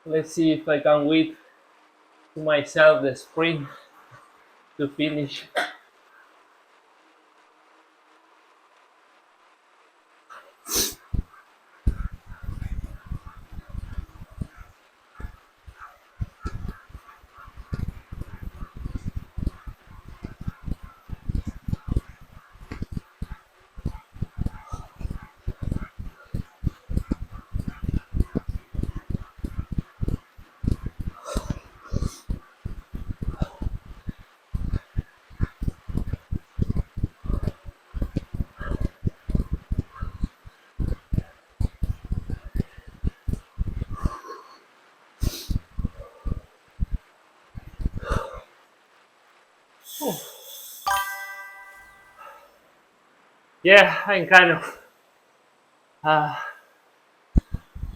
let's see if I can wait to myself the sprint to finish. Yeah, I'm kind of. Uh,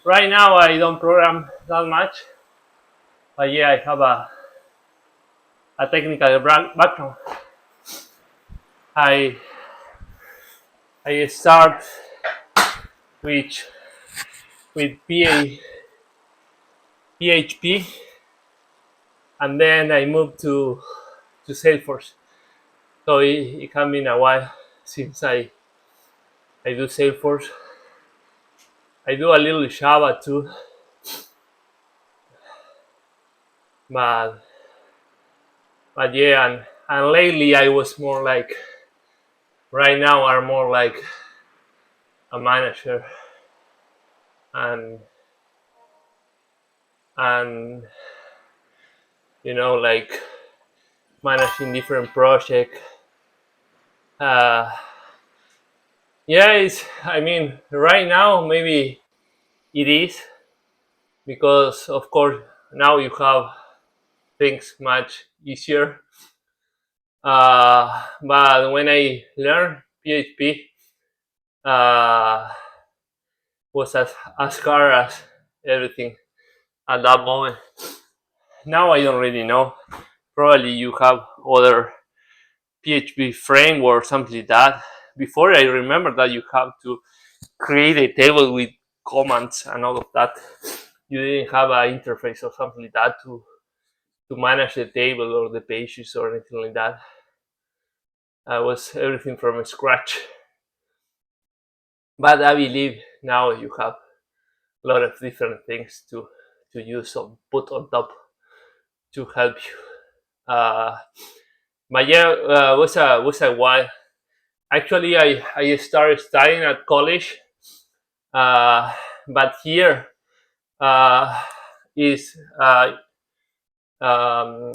right now, I don't program that much, but yeah, I have a technical background. I I start with with PHP, and then I moved to Salesforce. So it has been a while since I do Salesforce. I do a little Java too, but yeah, and lately I was more like right now I'm more like a manager and and like managing different projects. Uh, yeah, it's I mean right now maybe it is because of course now you have things much easier. But when I learned PHP, uh, was as hard as everything at that moment. Now I don't really know. Probably you have other PHP framework, something like that. Before I remember that you have to create a table with commands and all of that. You didn't have an interface or something like that to manage the table or the pages or anything like that. I was everything from scratch. But I believe now you have a lot of different things to use or put on top to help you. But yeah, was a while. Actually, I started studying at college, uh, but here uh, is um,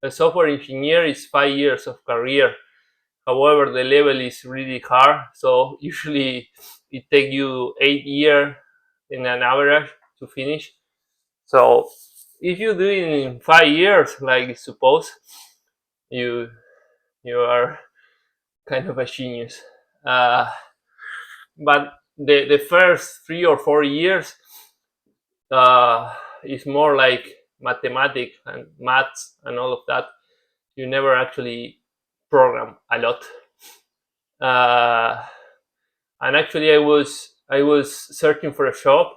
a software engineer is 5 years of career. However, the level is really hard, so usually it takes you 8 years in an average to finish. So if you do it in 5 years, like suppose you you are kind of a genius. Uh, but the first 3 or 4 years is more like mathematics and maths and all of that. You never actually program a lot. Uh, and actually, I was searching for a job,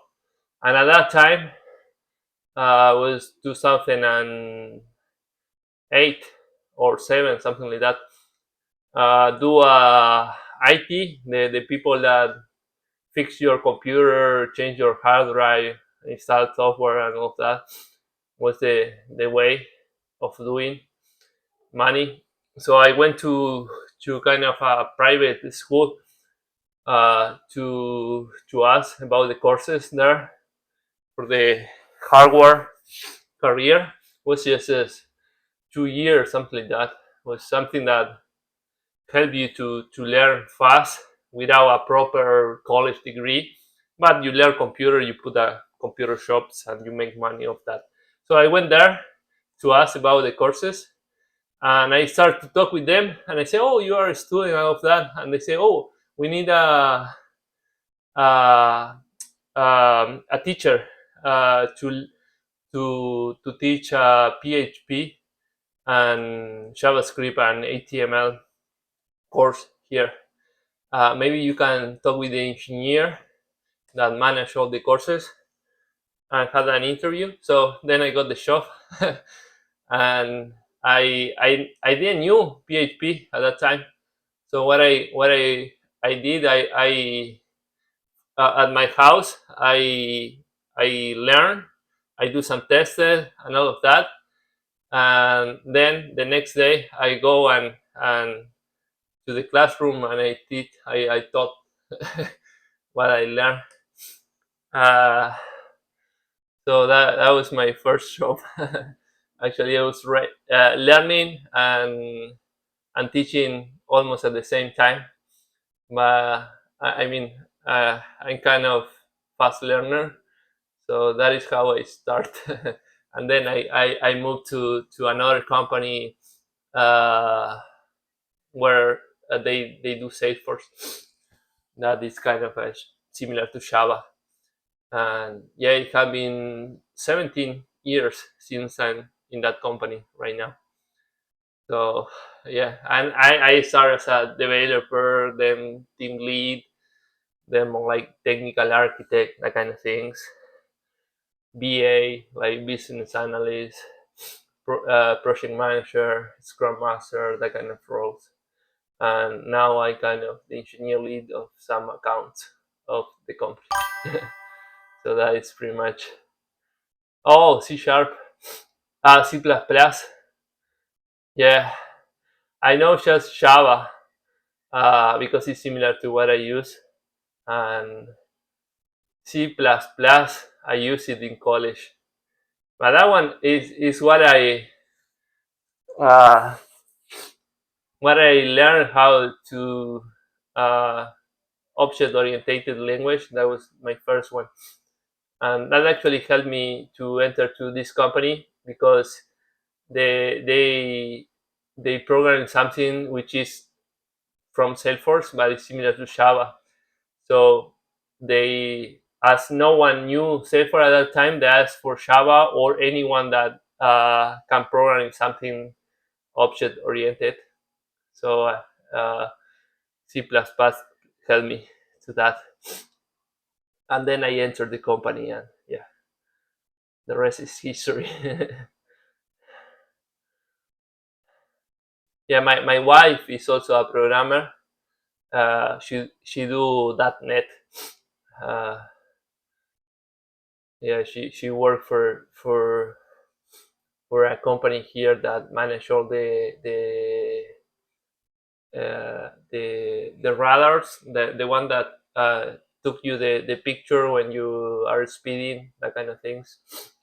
and at that time was 2010, 8 or 7, something like that. Do IT, the people that fix your computer, change your hard drive, install software, and all of that was the way of doing money. So I went to kind of a private school to ask about the courses there for the hardware career. It was just 2 years, something like that. It was something that help you to learn fast without a proper college degree, but you learn computer, you put a computer shops and you make money of that. So I went there to ask about the courses, and I start to talk with them, and I say, oh, you are a student and all of that, and they say, oh, we need a, a teacher to teach PHP and JavaScript and HTML course here. Maybe you can talk with the engineer that manage all the courses and had an interview. So then I got the job, and I didn't knew PHP at that time. So what I did, I at my house I learn, I do some tests and all of that, and then the next day I go and to the classroom and I teach. I taught what I learned. Uh, so that was my first job. Actually, I was learning and teaching almost at the same time. But I mean, I'm kind of fast learner, so that is how I start. And then I moved to another company uh, where they do Salesforce. That is kind of similar to Java. And yeah, it has been 17 years since I'm in that company right now. So yeah, and I started as a developer, then team lead, then more like technical architect, that kind of things. BA, like business analyst, project manager, scrum master, that kind of roles. And now I kind of the engineer lead of some accounts of the company. So that is pretty much. Oh, C sharp, C++. Yeah, I know just Java because it's similar to what I use, and C++. I use it in college, but that one is uh, what I learned how to object oriented language. That was my first one, and that actually helped me to enter to this company because they they program something which is from Salesforce, but it's similar to Java. So they, as no one knew Salesforce at that time, they asked for Java or anyone that can program something object oriented. So C++ helped me to that, and then I entered the company, and yeah, the rest is history. Yeah, my wife is also a programmer. She do .NET. Uh, yeah, she worked for a company here that manage all the radars, the one that took you the picture when you are speeding, that kind of things.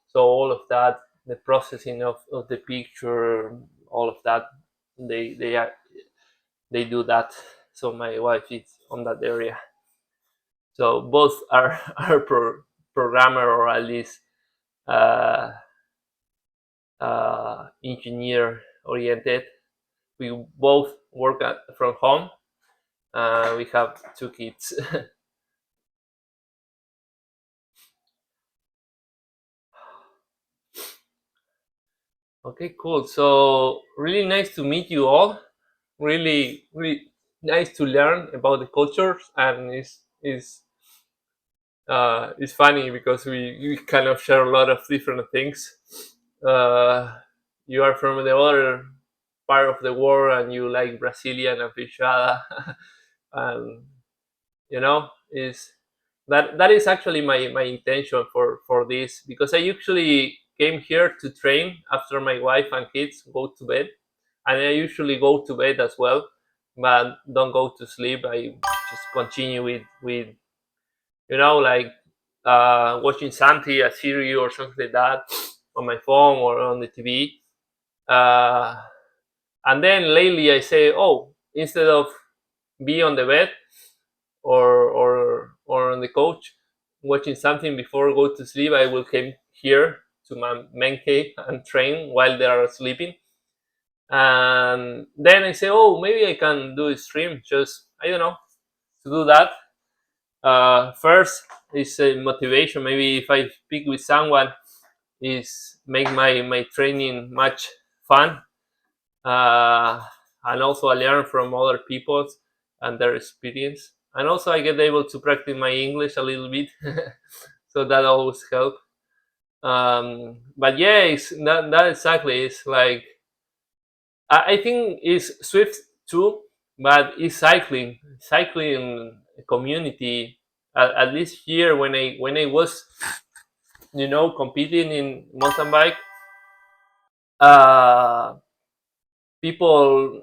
So all of that, the processing of the picture, all of that, they do that. So my wife is on that area. So both are are programmer, or at least uh, engineer oriented. We both work from home. We have two kids. Okay, cool. So really nice to meet you all. Really nice to learn about the cultures, and it's funny because we kind of share a lot of different things. Uh, you are from the other part of the world and you like Brazilian and feijoada, and is that is actually my intention for this, because I usually came here to train after my wife and kids go to bed, and I usually go to bed as well, but don't go to sleep. I just continue with like watching something, a series or something like that, on my phone or on the TV. Uh, and then lately I say, oh, instead of be on the bed or on the couch watching something before go to sleep, I will come here to my man cave and train while they are sleeping. And then I say, oh, maybe I can do a stream. Just I don't know to do that. First is a motivation. Maybe if I speak with someone, is make my training much fun, uh, and also I learn from other people and their experience, and also I get able to practice my English a little bit, so that always help. But yeah, that exactly. It's like I think it's Swift too, but it's cycling community. At least here, when I was competing in mountain bike, uh, people,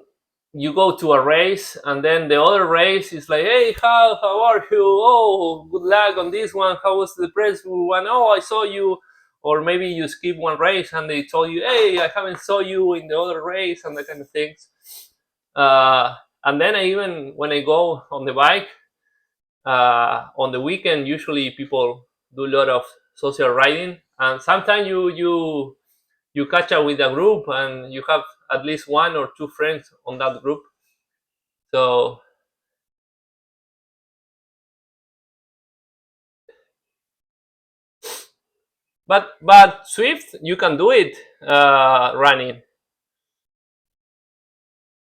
you go to a race and then the other race is like, hey, how are you? Oh, good luck on this one. How was the press one? Oh, I saw you. Or maybe you skip one race and they told you, hey, I haven't saw you in the other race, and that kind of things. uh, and then I, even when I go on the bike, on the weekend, usually people do a lot of social riding, and sometimes you catch up with a group and you have at least one or two friends on that group. So, but Swift, you can do it running.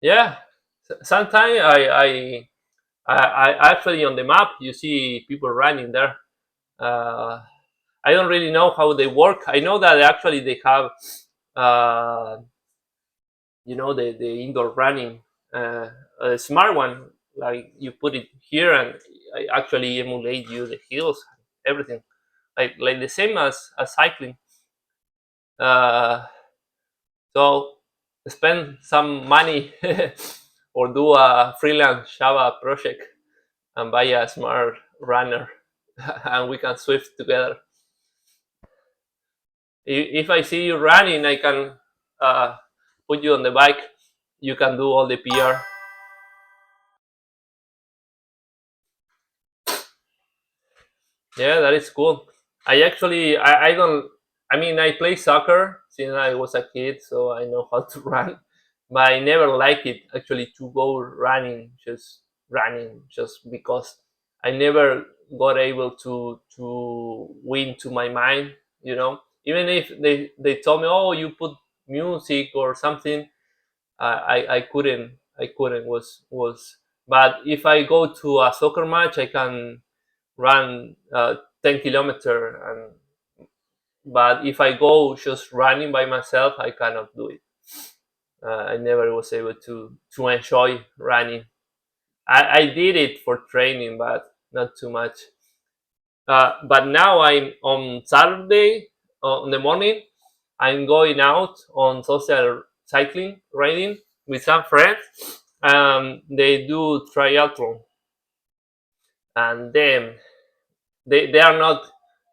Yeah, sometimes I actually on the map you see people running there. Uh, I don't really know how they work. I know that actually they have uh, the indoor running, a smart one, like you put it here and I actually emulate you the hills, everything, like the same as cycling. uh, so spend some money or do a freelance Java project and buy a smart runner and we can Swift together. If I see you running, I can uh, put you on the bike. You can do all the PR. Yeah, that is cool. I don't, I mean, I play soccer since I was a kid, so I know how to run, but I never like it actually to go running just because I never got able to win to my mind, even if they told me, oh, you put music or something, I couldn't was but if I go to a soccer match, I can run 10 kilometer, and but if I go just running by myself, I cannot do it. I never was able to enjoy running. I did it for training, but not too much. But now I'm on Saturday, in the morning, I'm going out on social cycling riding with some friends. They do triathlon, and then they are not,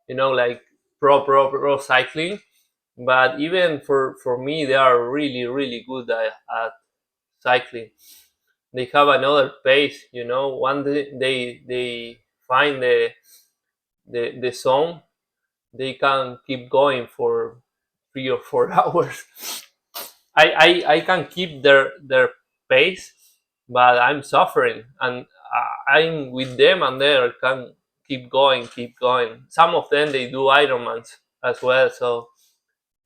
like pro cycling, but even for me, they are really really good at cycling. They have another pace, one day they find the zone, they can keep going for 3 or 4 hours. I can keep their pace, but I'm suffering, and I'm with them, and they can keep going. Some of them they do Ironmans as well, so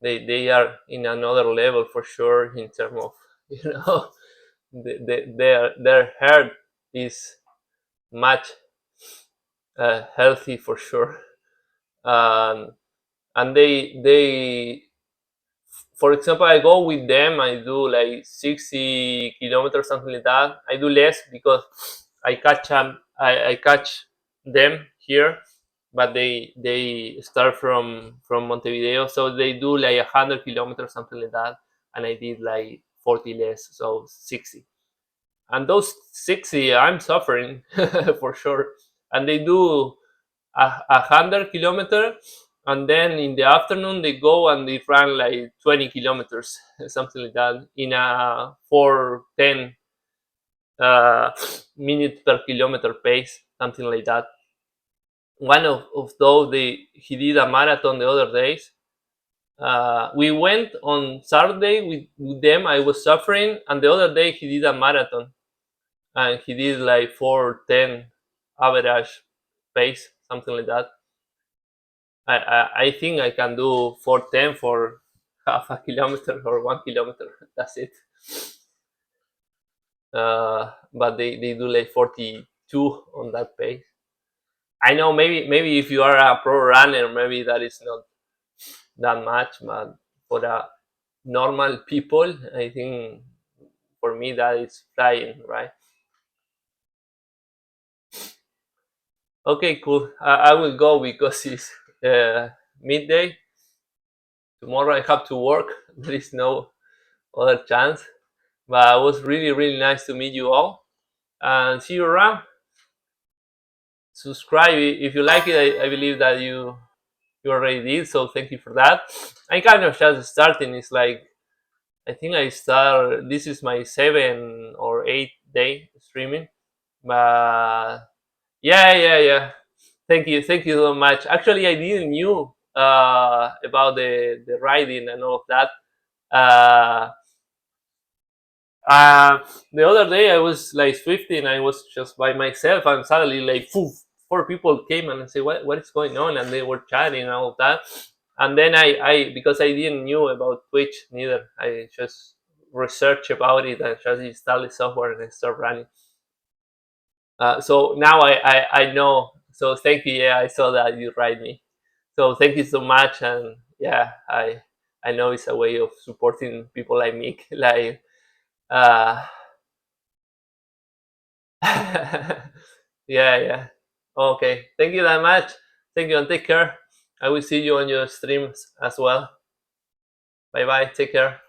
they are in another level for sure in terms of you know their heart is much healthy for sure. um, and they for example, I go with them. I do like 60 kilometers, something like that. I do less because I catch them here, but they start from Montevideo, so they do like 100 kilometers, something like that, and I did like 40 less, so 60. And those 60, I'm suffering for sure. And they do 100 kilometer, and then in the afternoon they go and they run like 20 kilometers, something like that, in a 4:10 minute per kilometer pace, something like that. One of those, he did a marathon the other days. We went on Saturday with them. I was suffering, and the other day he did a marathon, and he did like 4:10 average pace, something like that. I think I can do 4:10 for half a kilometer or 1 kilometer. That's it. But they do like 42 on that pace. I know maybe if you are a pro runner, maybe that is not that much, but for a normal people, I think for me that is flying, right? Okay, cool. I will go because it's midday. Tomorrow I have to work. There is no other chance. But it was really nice to meet you all. And see you around. Subscribe if you like it. I believe that you already did. So thank you for that. I kind of just starting. It's like I think I start. This is my 7 or 8 day streaming. But yeah. Thank you so much. Actually, I didn't knew about the riding and all of that. Uh, the other day I was like Swifting. I was just by myself, and suddenly like poof, four people came and I say, what is going on? And they were chatting and all of that. And then I because I didn't knew about Twitch neither. I just researched about it and just installed the software and I start running. So now I know. So thank you. Yeah, I saw that you write me. So thank you so much. And yeah, I know it's a way of supporting people like me. Like uh, yeah. Okay. Thank you that much. Thank you and take care. I will see you on your streams as well. Bye bye. Take care.